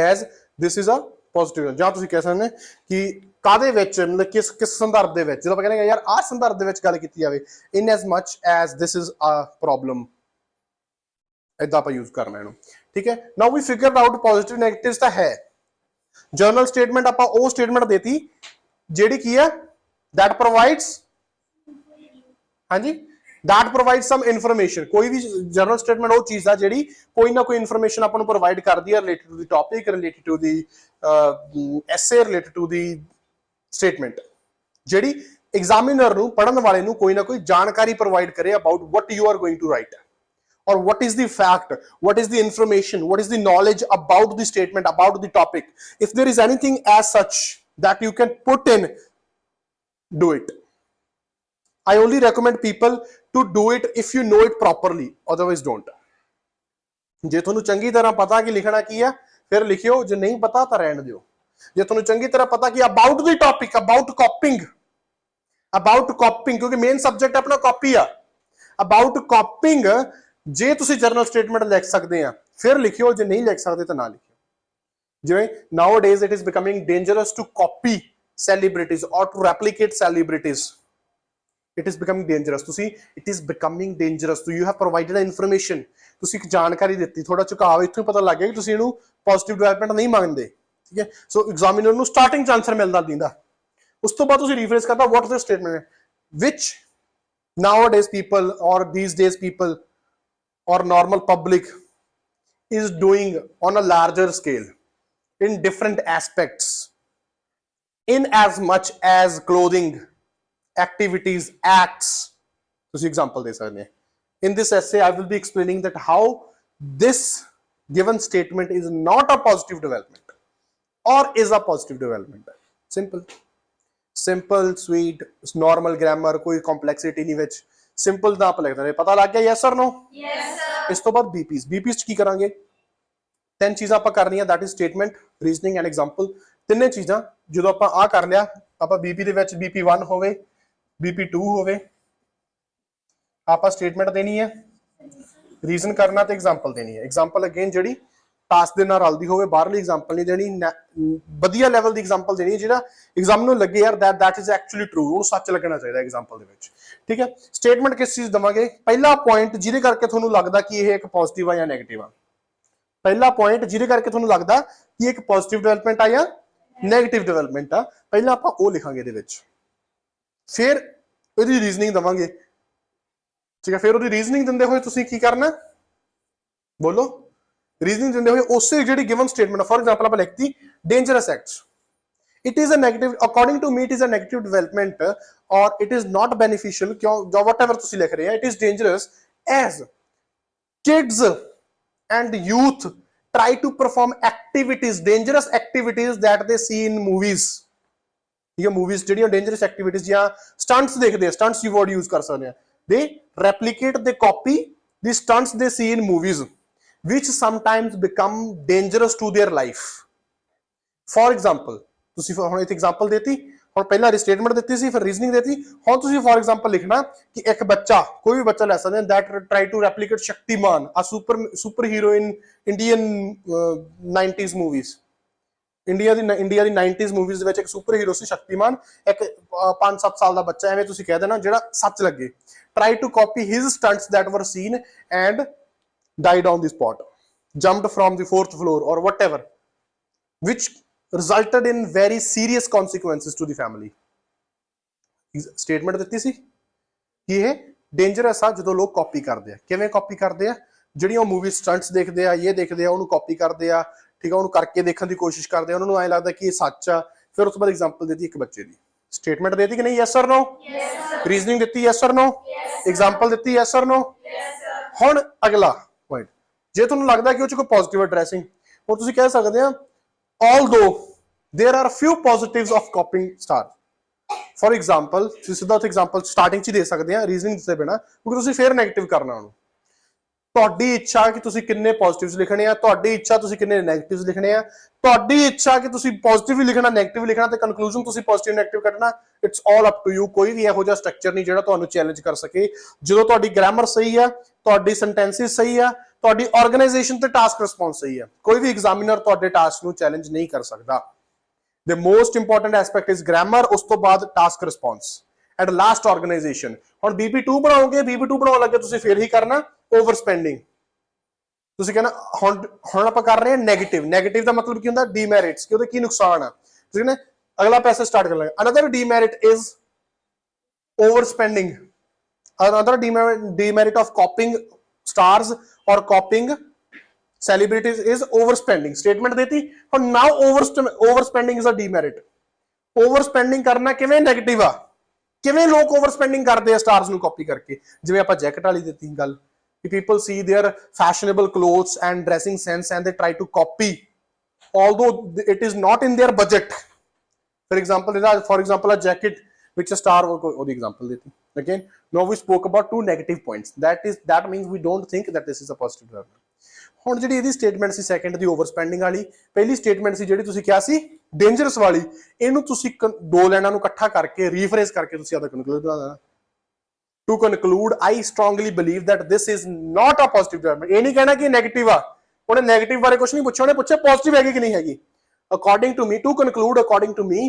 as this is a positive। ਜਾਂ ਤੁਸੀਂ ਕਹਿ ਸਕਦੇ ਕਿ ਕਾਦੇ ਵਿੱਚ, ਮਤਲਬ ਕਿਸ ਸੰਦਰਭ ਦੇ ਵਿੱਚ, ਜਦੋਂ ਆਪਾਂ ਕਹਿੰਦੇ ਯਾਰ ਆਹ ਸੰਦਰਭ ਦੇ ਵਿੱਚ ਗੱਲ ਕੀਤੀ ਜਾਵੇ, in as much as this is a problem, ਇਦਾਂ ਆਪਾਂ ਯੂਜ਼ ਕਰਨਾ ਇਹਨੂੰ। ਠੀਕ ਹੈ, ਨਾਓ ਵੀ ਫਿਗਰ ਆਊਟ ਪੋਜ਼ਿਟਿਵ ਨੈਗੇਟਿਵਸ ਤਾਂ ਹੈ। ਜਰਨਲ ਸਟੇਟਮੈਂਟ ਆਪਾਂ ਉਹ ਸਟੇਟਮੈਂਟ ਦੇਤੀ ਜਿਹੜੀ ਕੀ ਹੈ, that provides, ਹਾਂਜੀ, that provides some information। ਕੋਈ ਵੀ ਜਰਨਲ ਸਟੇਟਮੈਂਟ ਉਹ ਚੀਜ਼ ਆ ਜਿਹੜੀ ਕੋਈ ਨਾ ਕੋਈ ਇਨਫੋਰਮੇਸ਼ਨ ਆਪਾਂ ਨੂੰ ਪ੍ਰੋਵਾਈਡ ਕਰਦੀ ਹੈ related to the topic, related to ਦੀ ਐਸੇ, ਰਿਲੇਟਡ ਟੂ ਦੀ ਸਟੇਟਮੈਂਟ, ਜਿਹੜੀ ਐਗਜ਼ਾਮੀਨਰ ਨੂੰ, ਪੜ੍ਹਨ ਵਾਲੇ ਨੂੰ ਕੋਈ ਨਾ ਕੋਈ ਜਾਣਕਾਰੀ ਪ੍ਰੋਵਾਈਡ ਕਰੇ about what you are going to write, or what is the fact, what is the information, what is the knowledge about the statement, about the topic. If there is anything as such that you can put in, do it. I only recommend people to do it if you know it properly, otherwise don't। ਜੇ ਤੁਹਾਨੂੰ ਚੰਗੀ ਤਰ੍ਹਾਂ ਪਤਾ ਕਿ ਲਿਖਣਾ ਕੀ ਹੈ ਫਿਰ ਲਿਖਿਓ, ਜੇ ਨਹੀਂ ਪਤਾ ਤਾਂ ਰਹਿਣ ਦਿਓ। ਜੇ ਤੁਹਾਨੂੰ ਚੰਗੀ ਤਰ੍ਹਾਂ ਪਤਾ ਕਿ about the topic, about copying, ਕਿਉਂਕਿ ਮੇਨ ਸਬਜੈਕਟ ਆਪਣਾ ਕਾਪੀ ਆ, about copying, ਜੇ ਤੁਸੀਂ ਜਰਨਲ ਸਟੇਟਮੈਂਟ ਲਿਖ ਸਕਦੇ ਆ ਫਿਰ ਲਿਖਿਓ, ਜੇ ਨਹੀਂ ਲਿਖ ਸਕਦੇ ਤਾਂ ਨਾ ਲਿਖਿਓ। ਜਿਵੇਂ nowadays it is becoming dangerous to copy celebrities or to replicate celebrities। it is becoming dangerous, ਤੁਸੀਂ it is becoming dangerous, you have provided an information, ਤੁਸੀਂ ਇੱਕ ਜਾਣਕਾਰੀ ਦਿੱਤੀ, ਥੋੜਾ ਝੁਕਾਅ ਇੱਥੋਂ ਪਤਾ ਲੱਗ ਗਿਆ ਕਿ ਤੁਸੀਂ ਇਹਨੂੰ ਪੋਜ਼ਿਟਿਵ ਡਿਵੈਲਪਮੈਂਟ ਨਹੀਂ ਮੰਨਦੇ। ठीक है। सो एग्जामिनर ਨੂੰ ਸਟਾਰਟਿੰਗ 'ਚ ਆਨਸਰ ਮਿਲਦਾ ਦਿੰਦਾ, ਉਸ ਤੋਂ ਬਾਅਦ ਤੁਸੀਂ ਰੀਫਰੇਸ ਕਰਦਾ what is the statement which nowadays people or these days people or normal public is doing on a larger scale in different aspects in as much as clothing, activities, acts. ਤੁਸੀਂ example ਦੇ ਸਕਦੇ ਹੋ। In this essay I will be explaining that how this given statement is not a positive development or is a positive development. simple sweet normal grammar, कोई complexity नहीं ਵਿੱਚ, simple ਦਾ ਆਪਾਂ ਲਿਖਦੇ ਨੇ। ਪਤਾ ਲੱਗ ਗਿਆ yes or no? yes sir। ਇਸ ਤੋਂ ਬਾਅਦ bps ਚ ਕੀ ਕਰਾਂਗੇ? ਤਿੰਨ ਚੀਜ਼ਾਂ ਆਪਾਂ ਕਰਨੀਆਂ, that is statement, reasoning and example। ਤਿੰਨੇ ਚੀਜ਼ਾਂ ਜਦੋਂ ਆਪਾਂ ਆ ਕਰ ਲਿਆ, ਆਪਾਂ bp ਦੇ ਵਿੱਚ bp1 ਹੋਵੇ bp2 ਹੋਵੇ, ਆਪਾਂ ਸਟੇਟਮੈਂਟ ਦੇਣੀ ਹੈ, ਰੀਜ਼ਨ ਕਰਨਾ ਤੇ ਐਗਜ਼ਾਮਪਲ ਦੇਣੀ ਹੈ। ਐਗਜ਼ਾਮਪਲ ਅਗੇਨ ਜਿਹੜੀ ਟਾਸਕ ਦੇ ਨਾਲ ਰਲਦੀ ਹੋਵੇ, ਬਾਹਰਲੀ ਐਗਜ਼ਾਮਪਲ ਨਹੀਂ ਦੇਣੀ, ਵਧੀਆ ਲੈਵਲ ਦੀ ਐਗਜ਼ਾਮਪਲ ਦੇਣੀ ਹੈ ਜਿਹੜਾ ਐਗਜ਼ਾਮ ਨੂੰ ਲੱਗੇ ਯਾਰ that is actually true, ਉਹਨੂੰ ਸੱਚ ਲੱਗਣਾ ਚਾਹੀਦਾ ਐਗਜ਼ਾਮਪਲ ਦੇ ਵਿੱਚ। ਠੀਕ ਹੈ। ਸਟੇਟਮੈਂਟ ਕਿਸ ਚੀਜ਼ ਦਵਾਂਗੇ? ਪਹਿਲਾ ਪੁਆਇੰਟ ਜਿਹਦੇ ਕਰਕੇ ਤੁਹਾਨੂੰ ਲੱਗਦਾ ਕਿ ਇਹ ਇੱਕ ਪੋਜ਼ਿਟਿਵ ਆ ਜਾਂ ਨੈਗੇਟਿਵ ਆ, ਪਹਿਲਾ ਪੁਆਇੰਟ ਜਿਹਦੇ ਕਰਕੇ ਤੁਹਾਨੂੰ ਲੱਗਦਾ ਕਿ ਇੱਕ ਪੋਜ਼ਿਟਿਵ ਡਿਵੈਲਪਮੈਂਟ ਆ ਜਾਂ ਨੈਗੇਟਿਵ ਡਿਵੈਲਪਮੈਂਟ ਆ, ਪਹਿਲਾਂ ਆਪਾਂ ਉਹ ਲਿਖਾਂਗੇ ਇਹਦੇ ਵਿੱਚ, ਫਿਰ ਉਹਦੀ ਰੀਜ਼ਨਿੰਗ ਦਵਾਂਗੇ। ठीक है। फिर ਉਹਦੀ ਰੀਜ਼ਨਿੰਗ ਦਿੰਦੇ ਹੋਏ ਤੁਸੀਂ ਕੀ ਕਰਨਾ? ਬੋਲੋ। ਰੀਜ਼ਨਿੰਗ ਦਿੰਦੇ ਹੋਏ ਉਸੇ ਜਿਹੜੀ ਗਿਵਨ ਸਟੇਟਮੈਂਟ, ਫॉर एग्जांपल ਆਪਾਂ ਲਿਖਤੀ dangerous acts, it is a negative according to me, it is a negative development or it is not beneficial, ਕਿਉਂ ਜੋ ਵਟਐਵਰ ਤੁਸੀਂ ਲਿਖ ਰਹੇ ਆ, it is dangerous as kids and youth try to perform activities, dangerous activities that they see in movies। ਠੀਕ ਹੈ। Movies ਜਿਹੜੀਆਂ dangerous activities ਜਾਂ ਸਟੰਟਸ ਦੇਖਦੇ ਆ, ਸਟੰਟਸ ਯੂ ਵਰਡ ਯੂਜ਼ ਕਰ ਸਕਦੇ ਆ, they replicate, they copy the stunts they see in movies which sometimes become dangerous to their life। for example ਤੁਸੀਂ ਹੁਣ ਇੱਕ ਐਗਜ਼ਾਮਪਲ ਦੇਤੀ, ਹੁਣ ਪਹਿਲਾਂ ਸਟੇਟਮੈਂਟ ਦਿੱਤੀ ਸੀ, ਫਿਰ ਰੀਜ਼ਨਿੰਗ ਦੇਤੀ, ਹੁਣ ਤੁਸੀਂ ਫॉर ਐਗਜ਼ਾਮਪਲ ਲਿਖਣਾ ਕਿ ਇੱਕ ਬੱਚਾ, ਕੋਈ ਵੀ ਬੱਚਾ ਲੈ ਸਕਦੇ ਆ, that try to replicate Shaktimaan, a super hero in Indian 90s movies। India the 90s movies ਦੇ ਵਿੱਚ ਇੱਕ ਸੁਪਰ ਹੀਰੋ ਸੀ ਸ਼ਕਤੀਮਾਨ, ਇੱਕ 5-7 ਸਾਲ ਦਾ ਬੱਚਾ, ਐਵੇਂ ਤੁਸੀਂ ਕਹਿ ਦੇਣਾ ਜਿਹੜਾ ਸੱਚ ਲੱਗੇ, try to copy his stunts that were seen and died on the spot, jumped from the 4th floor or whatever, which resulted in very serious consequences to the family। Statement ਦਿੱਤੀ ਸੀ ਕਿ ਇਹ ਡੇਂਜਰਸ ਆ ਜਦੋਂ ਲੋਕ copy ਕਰਦੇ ਆ। ਕਿਵੇਂ copy ਕਰਦੇ ਆ? ਜਿਹੜੀਆਂ ਮੂਵੀ ਸਟੰਟਸ ਦੇਖਦੇ ਆ, ਇਹ ਦੇਖਦੇ ਆ, ਉਹਨੂੰ ਕਾਪੀ ਕਰਦੇ ਆ, ਠੀਕ ਆ, ਉਹਨੂੰ ਕਰਕੇ ਦੇਖਣ ਦੀ ਕੋਸ਼ਿਸ਼ ਕਰਦੇ ਆ, ਉਹਨਾਂ ਨੂੰ ਐਂ ਲੱਗਦਾ ਕਿ ਇਹ ਸੱਚ ਆ। ਫਿਰ ਉਸ ਤੋਂ ਬਾਅਦ ਐਗਜ਼ਾਮਪਲ ਦੇਤੀ ਇੱਕ ਬੱਚੇ ਦੀ, ਸਟੇਟਮੈਂਟ ਦੇਤੀ ਕਿ ਨਹੀਂ ਯੈਸ ਔਰ ਨੋ? ਰੀਜ਼ਨਿੰਗ ਦਿੱਤੀ ਯੈਸ ਔਰ ਨੋ? ਐਗਜ਼ਾਮਪਲ ਦਿੱਤੀ ਯੈਸ ਔਰ ਨੋ? ਹੁਣ ਅਗਲਾ ਪੁਆਇੰਟ, ਜੇ ਤੁਹਾਨੂੰ ਲੱਗਦਾ ਕਿ ਉਹ ਚ ਕੋਈ ਪੋਜ਼ਿਟਿਵ ਐਡਰੈਸਿੰਗ, ਹੁਣ ਤੁਸੀਂ ਕਹਿ ਸਕਦੇ ਆ although there are few positives of copying star। For example ਤੁਸੀਂ ਸਿੱਧਾ ਉੱਥੇ ਐਗਜ਼ਾਮਪਲ ਸਟਾਰਟਿੰਗ ਚ ਹੀ ਦੇ ਸਕਦੇ ਆ ਰੀਜ਼ਨਿੰਗ ਦਿੱਤੇ ਬਿਨਾ, ਕਿਉਂਕਿ ਤੁਸੀਂ ਫਿਰ ਨੈਗੇਟਿਵ ਕਰਨਾ ਉਹਨੂੰ। ਤੁਹਾਡੀ ਇੱਛਾ ਕਿ ਤੁਸੀਂ ਕਿੰਨੇ ਪੋਜ਼ਿਟਿਵਸ ਲਿਖਣੇ ਆ, ਤੁਹਾਡੀ ਇੱਛਾ ਤੁਸੀਂ ਕਿੰਨੇ ਨੈਗੇਟਿਵਸ ਲਿਖਣੇ ਆ, ਤੁਹਾਡੀ ਇੱਛਾ ਕਿ ਤੁਸੀਂ ਪੋਜ਼ਿਟਿਵ ਵੀ ਲਿਖਣਾ, ਨੈਗੇਟਿਵ ਲਿਖਣਾ, ਤੇ ਕਨਕਲੂਜਨ ਤੁਸੀਂ ਪੋਜ਼ਿਟਿਵ ਨੈਗੇਟਿਵ ਕੱਢਣਾ। It's all up to you. ਕੋਈ ਵੀ ਇਹੋ ਜਿਹਾ ਸਟਰਕਚਰ ਨਹੀਂ ਜਿਹੜਾ ਤੁਹਾਨੂੰ ਚੈਲੰਜ ਕਰ ਸਕੇ। ਜਦੋਂ ਤੁਹਾਡੀ ਗ੍ਰਾਮਰ ਸਹੀ ਆ, ਤੁਹਾਡੀ ਸੈਂਟੈਂਸਿਸ ਸਹੀ ਆ, ਤੁਹਾਡੀ ਆਰਗੇਨਾਈਜੇਸ਼ਨ ਤੇ ਟਾਸਕ ਰਿਸਪੌਂਸ ਸਹੀ ਆ, ਕੋਈ ਵੀ ਐਗਜ਼ਾਮੀਨਰ ਤੁਹਾਡੇ ਟਾਸਕ ਨੂੰ ਚੈਲੰਜ ਨਹੀਂ ਕਰ ਸਕਦਾ। The most important aspect is grammar, ਉਸ ਤੋਂ ਬਾਅਦ task response and last organisation. ਹੁਣ bp2 ਬਣਾਓਗੇ, bp2 ਬਣਾਉਣ ਲੱਗੇ ਤੁਸੀਂ ਫੇਰ ਹੀ ਕਰਨਾ ਓਵਰ ਸਪੈਂਡਿੰਗ। ਤੁਸੀਂ ਕਹਿੰਦਾ ਹੁਣ ਆਪਾਂ ਕਰ ਰਹੇ ਹਾਂ ਨੈਗੇਟਿਵ। ਨੈਗੇਟਿਵ ਦਾ ਮਤਲਬ ਕੀ ਹੁੰਦਾ? ਡੀਮੈਰਿਟਸ, ਕਿ ਉਹਦੇ ਕੀ ਨੁਕਸਾਨ ਆ। ਤੁਸੀਂ ਕਹਿੰਦੇ ਅਗਲਾ ਪੈਸੇ ਸਟਾਰਟ ਕਰ ਲਾਂਗੇ। Another demerit is over spending. Another demerit of ਕਾਪਿੰਗ stars or copying celebrities is overspending। statement देती। और now overspending is a demerit। overspending करना किवें नेगेटिव आ, किवें लोग overspending करते हैं stars ਨੂੰ copy करके। जिवें ਆਪਾਂ जैकेट वाली देती गल कि people see their fashionable clothes and dressing sense and they try to copy although it is not in their budget। for example a jacket which a star ਉਹਦੀ example देती। again now we spoke about two negative points, that means we don't think that this is a positive development। ਹੁਣ ਜਿਹੜੀ ਇਹਦੀ statement ਸੀ second ਦੀ over spending ਵਾਲੀ, ਪਹਿਲੀ statement ਸੀ ਜਿਹੜੀ ਤੁਸੀਂ ਕਿਹਾ ਸੀ ਡੇਂਜਰਸ ਵਾਲੀ, ਇਹਨੂੰ ਤੁਸੀਂ ਦੋ ਲਾਈਨਾਂ ਨੂੰ ਇਕੱਠਾ ਕਰਕੇ ਰੀਫਰੇਸ ਕਰਕੇ ਤੁਸੀਂ ਆਪਦਾ ਕਨਕਲੂਡ ਬਣਾ ਦੇਣਾ। To conclude I strongly believe that this is not a positive development। ਇਹ ਨਹੀਂ ਕਹਿਣਾ ਕਿ ਨੈਗੇਟਿਵ ਆ, ਉਹਨੇ ਨੈਗੇਟਿਵ ਬਾਰੇ ਕੁਝ ਨਹੀਂ ਪੁੱਛਿਆ, ਉਹਨੇ ਪੁੱਛਿਆ ਪੋਜ਼ਿਟਿਵ ਹੈਗੀ ਕਿ ਨਹੀਂ ਹੈਗੀ। according to me, to conclude according to me,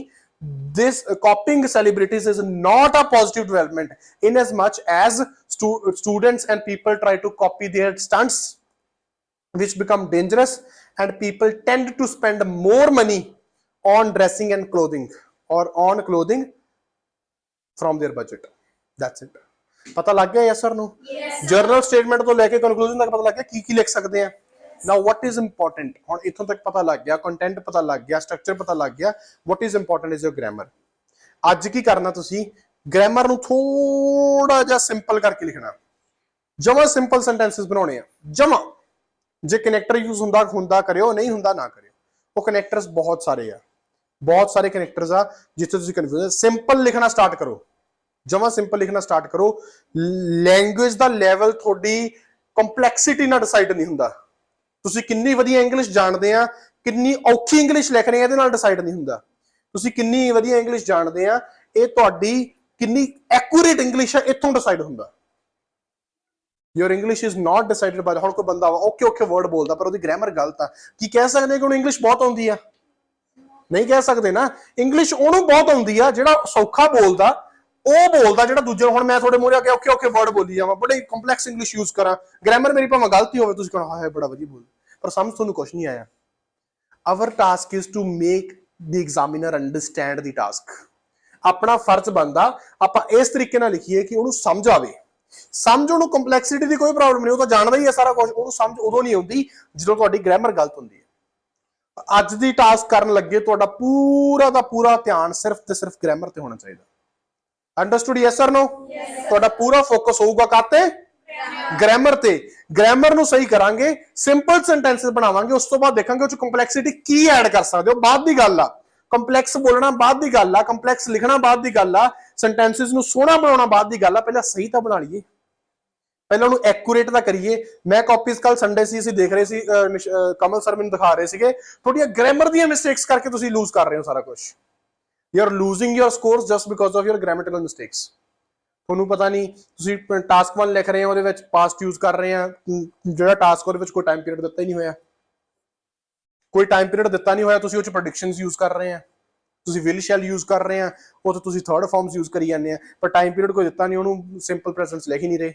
this copying celebrities is not a positive development in as much as students and people try to copy their stunts which become dangerous and people tend to spend more money on dressing and clothing or on clothing from their budget. That's it. पता लग गया yes or no? Journal statement तो लेके conclusion तक पता लग गया की लिख सकते हैं. Now what is important? ਹੁਣ इथों तक पता लग गया, कंटेंट पता लग गया, स्ट्रक्चर पता लग गया. What is important is your grammar. ਅੱਜ ਕੀ ਕਰਨਾ ਤੁਸੀਂ ग्रामर ਨੂੰ ਥੋੜਾ ਜਿਹਾ ਸਿੰਪਲ ਕਰਕੇ ਲਿਖਣਾ. ਜਮਾ ਸਿੰਪਲ ਸੈਂਟੈਂਸਸ ਬਣਾਉਣੇ ਆ. ਜਮਾ ਜੇ ਕਨੈਕਟਰ ਯੂਜ਼ ਹੁੰਦਾ ਕਰਿਓ, ਨਹੀਂ ਹੁੰਦਾ ਨਾ ਕਰਿਓ. ਉਹ ਕਨੈਕਟਰਸ ਬਹੁਤ ਸਾਰੇ ਆ, ਬਹੁਤ ਸਾਰੇ ਕਨੈਕਟਰਸ ਆ ਜਿੱਥੇ ਤੁਸੀਂ ਕਨਫਿਊਜ਼ਨ. ਸਿੰਪਲ ਲਿਖਣਾ ਸਟਾਰਟ ਕਰੋ, ਜਮਾ ਸਿੰਪਲ ਲਿਖਣਾ ਸਟਾਰਟ ਕਰੋ. ਲੈਂਗੁਏਜ ਦਾ ਲੈਵਲ ਤੁਹਾਡੀ ਕੰਪਲੈਕਸਿਟੀ ਨਾਲ ਡਿਸਾਈਡ ਨਹੀਂ ਹੁੰਦਾ. ਤੁਸੀਂ ਕਿੰਨੀ ਵਧੀਆ ਇੰਗਲਿਸ਼ ਜਾਣਦੇ ਆ, ਕਿੰਨੀ ਔਖੀ ਇੰਗਲਿਸ਼ ਲਿਖ ਰਹੇ ਆ, ਇਹਦੇ ਨਾਲ ਡਿਸਾਈਡ ਨਹੀਂ ਹੁੰਦਾ. ਤੁਸੀਂ ਕਿੰਨੀ ਵਧੀਆ ਇੰਗਲਿਸ਼ ਜਾਣਦੇ ਆ, ਇਹ ਤੁਹਾਡੀ ਕਿੰਨੀ ਐਕੂਰੇਟ ਇੰਗਲਿਸ਼ ਹੈ, ਇੱਥੋਂ ਡਿਸਾਈਡ ਹੁੰਦਾ. Your English is not decided by ਹੁਣ ਕੋਈ ਬੰਦਾ ਓਕੇ ਵਰਡ ਬੋਲਦਾ ਪਰ ਉਹਦੀ ਗ੍ਰਾਮਰ ਗਲਤ ਆ, ਕੀ ਕਹਿ ਸਕਦੇ ਕਿ ਉਹਨੂੰ ਇੰਗਲਿਸ਼ ਬਹੁਤ ਆਉਂਦੀ ਆ? ਨਹੀਂ ਕਹਿ ਸਕਦੇ ਨਾ. ਇੰਗਲਿਸ਼ ਉਹਨੂੰ ਬਹੁਤ ਆਉਂਦੀ ਆ ਜਿਹੜਾ ਸੌਖਾ ਬੋਲਦਾ, ਉਹ ਬੋਲਦਾ ਜਿਹੜਾ ਦੂਜੇ ਨੂੰ. ਹੁਣ ਮੈਂ ਤੁਹਾਡੇ ਮੂਹਰੇ ਆ ਕੇ ਓਕੇ ਵਰਡ ਬੋਲੀ ਜਾਵਾਂ, ਬੜੇ ਕੰਪਲੈਕਸ ਇੰਗਲਿਸ਼ ਯੂਜ਼ ਕਰਾਂ, ਗ੍ਰਾਮਰ ਮੇਰੀ ਭਾਵੇਂ ਗਲਤੀ ਹੋਵੇ, ਤੁਸੀਂ ਕਹੋ ਹਾਏ ਬੜਾ ਵਧੀਆ ਬੋਲ, ਪਰ ਸਮਝ ਤੁਹਾਨੂੰ ਕੁਝ ਨਹੀਂ ਆਇਆ. Our task is to make the examiner understand the task. ਆਪਣਾ ਫਰਜ਼ ਬਣਦਾ ਆਪਾਂ ਇਸ ਤਰੀਕੇ ਨਾਲ ਲਿਖੀਏ ਕਿ ਉਹਨੂੰ ਸਮਝ ਆਵੇ. ਸਮਝ ਉਹਨੂੰ ਕੰਪਲੈਕਸਿਟੀ ਦੀ ਕੋਈ ਪ੍ਰੋਬਲਮ ਨਹੀਂ, ਉਹ ਤਾਂ ਜਾਣਦਾ ਹੀ ਹੈ ਸਾਰਾ ਕੁਝ. ਉਹਨੂੰ ਸਮਝ ਉਦੋਂ ਨਹੀਂ ਆਉਂਦੀ ਜਦੋਂ ਤੁਹਾਡੀ ਗ੍ਰਾਮਰ ਗਲਤ ਹੁੰਦੀ ਹੈ. ਅੱਜ ਦੀ ਟਾਸਕ ਕਰਨ ਲੱਗੇ ਤੁਹਾਡਾ ਪੂਰਾ ਦਾ ਪੂਰਾ ਧਿਆਨ ਸਿਰਫ ਤੇ ਸਿਰਫ ਗ੍ਰਾਮਰ ਤੇ ਹੋਣਾ ਚਾਹੀਦਾ. Understood yes or no? ਤੁਹਾਡਾ ਪੂਰਾ ਫੋਕਸ ਹੋਊਗਾ ਕਾਤੇ? ਗ੍ਰਾਮਰ ਤੇ. ਗ੍ਰਾਮਰ ਨੂੰ ਸਹੀ ਕਰਾਂਗੇ, ਸਿੰਪਲ ਸੈਂਟੈਂਸਸ ਬਣਾਵਾਂਗੇ, ਉਸ ਤੋਂ ਬਾਅਦ ਦੇਖਾਂਗੇ ਉਹ ਚ ਕੰਪਲੈਕਸਿਟੀ ਕੀ ਐਡ ਕਰ ਸਕਦੇ ਹੋ. ਬਾਅਦ ਦੀ ਗੱਲ ਆ. ਕੰਪਲੈਕਸ ਬੋਲਣਾ ਬਾਅਦ ਦੀ ਗੱਲ ਆ, ਕੰਪਲੈਕਸ ਲਿਖਣਾ ਬਾਅਦ ਦੀ ਗੱਲ ਆ, ਸੈਂਟੈਂਸਸ ਨੂੰ ਸੋਹਣਾ ਬਣਾਉਣਾ ਬਾਅਦ ਦੀ ਗੱਲ ਆ. ਪਹਿਲਾਂ ਸਹੀ ਤਾਂ ਬਣਾ ਲਈਏ, ਪਹਿਲਾਂ ਉਹਨੂੰ ਐਕੂਰੇਟ ਤਾਂ ਕਰੀਏ. ਮੈਂ ਕਾਪੀਜ਼ ਕੱਲ ਸੰਡੇ ਸੀ, ਅਸੀਂ ਦੇਖ ਰਹੇ ਸੀ, ਕਮਲ ਸਰ ਮੈਨੂੰ ਦਿਖਾ ਰਹੇ ਸੀਗੇ, ਤੁਹਾਡੀਆਂ ਗ੍ਰਾਮਰ ਦੀਆਂ ਮਿਸਟੇਕਸ ਕਰਕੇ ਤੁਸੀਂ ਲੂਜ਼ ਕਰ ਰਹੇ ਹੋ ਸਾਰਾ ਕੁਝ. You are losing your scores just because of your grammatical mistakes. ਤੁਹਾਨੂੰ ਪਤਾ ਨਹੀਂ, ਤੁਸੀਂ ਟਾਸਕ 1 ਲਿਖ ਰਹੇ ਹੋ, ਉਹਦੇ ਵਿੱਚ ਪਾਸਟ ਯੂਜ਼ ਕਰ ਰਹੇ ਆ, ਜਿਹੜਾ ਟਾਸਕ ਉਹਦੇ ਵਿੱਚ ਕੋਈ ਟਾਈਮ ਪੀਰੀਅਡ ਦਿੱਤਾ ਹੀ ਨਹੀਂ ਹੋਇਆ, ਕੋਈ ਟਾਈਮ ਪੀਰੀਅਡ ਦਿੱਤਾ ਨਹੀਂ ਹੋਇਆ, ਤੁਸੀਂ ਉਹ ਚ ਪ੍ਰੈਡਿਕਸ਼ਨਸ ਯੂਜ਼ ਕਰ ਰਹੇ ਆ, ਤੁਸੀਂ ਵਿਲ ਸ਼ੈਲ ਯੂਜ਼ ਕਰ ਰਹੇ ਆ, ਉਹ ਤੁਸੀਂ ਥਰਡ ਫਾਰਮਸ ਯੂਜ਼ ਕਰੀ ਜਾਂਦੇ ਆ, ਪਰ ਟਾਈਮ ਪੀਰੀਅਡ ਕੋਈ ਦਿੱਤਾ ਨਹੀਂ, ਉਹਨੂੰ ਸਿੰਪਲ ਪ੍ਰੈਜ਼ੈਂਟਸ ਲਿਖ ਹੀ ਨਹੀਂ ਰਹੇ.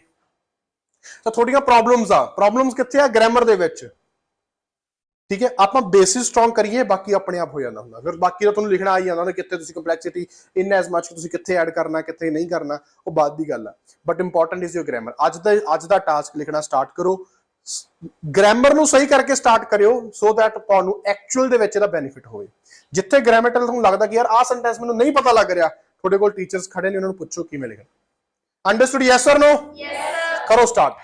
ਤਾਂ ਥੋੜੀਆਂ ਪ੍ਰੋਬਲਮਸ ਆ. ਪ੍ਰੋਬਲਮਸ ਕਿੱਥੇ ਆ? ਗ੍ਰਾਮਰ ਦੇ ਵਿੱਚ. ਠੀਕ ਹੈ, ਆਪਾਂ ਬੇਸਿਸ ਸਟਰੋਂਗ ਕਰੀਏ, ਬਾਕੀ ਆਪਣੇ ਆਪ ਹੋ ਜਾਂਦਾ ਹੁੰਦਾ. ਫਿਰ ਬਾਕੀ ਤਾਂ ਤੁਹਾਨੂੰ ਲਿਖਣਾ ਆ ਹੀ ਜਾਂਦਾ ਹੁੰਦਾ, ਕਿੱਥੇ ਤੁਸੀਂ ਕੰਪਲੈਕਸਿਟੀ ਇਨ ਐਜ਼ ਮਚ ਤੁਸੀਂ ਕਿੱਥੇ ਐਡ ਕਰਨਾ, ਕਿੱਥੇ ਨਹੀਂ ਕਰਨਾ, ਉਹ ਬਾਅਦ ਦੀ ਗੱਲ ਆ. But important is your grammar. ਅੱਜ ਦਾ ਟਾਸਕ ਲਿਖਣਾ ਸਟਾਰਟ ਕਰੋ, ਗ੍ਰਾਮਰ ਨੂੰ ਸਹੀ ਕਰਕੇ ਸਟਾਰਟ ਕਰਿਓ, ਸੋ ਦੈਟ ਤੁਹਾਨੂੰ ਐਕਚੁਅਲ ਦੇ ਵਿੱਚ ਇਹਦਾ ਬੈਨੀਫਿਟ ਹੋਵੇ. ਜਿੱਥੇ ਗ੍ਰਾਮੈਟੀਕਲ ਤੁਹਾਨੂੰ ਲੱਗਦਾ ਕਿ ਯਾਰ ਆਹ ਸੈਂਟੈਂਸ ਮੈਨੂੰ ਨਹੀਂ ਪਤਾ ਲੱਗ ਰਿਹਾ, ਤੁਹਾਡੇ ਕੋਲ ਟੀਚਰਸ ਖੜੇ ਨੇ, ਉਹਨਾਂ ਨੂੰ ਪੁੱਛੋ ਕਿਵੇਂ ਲਿਖਣਾ. Understood yes or no? ਕਰੋ ਸਟਾਰਟ.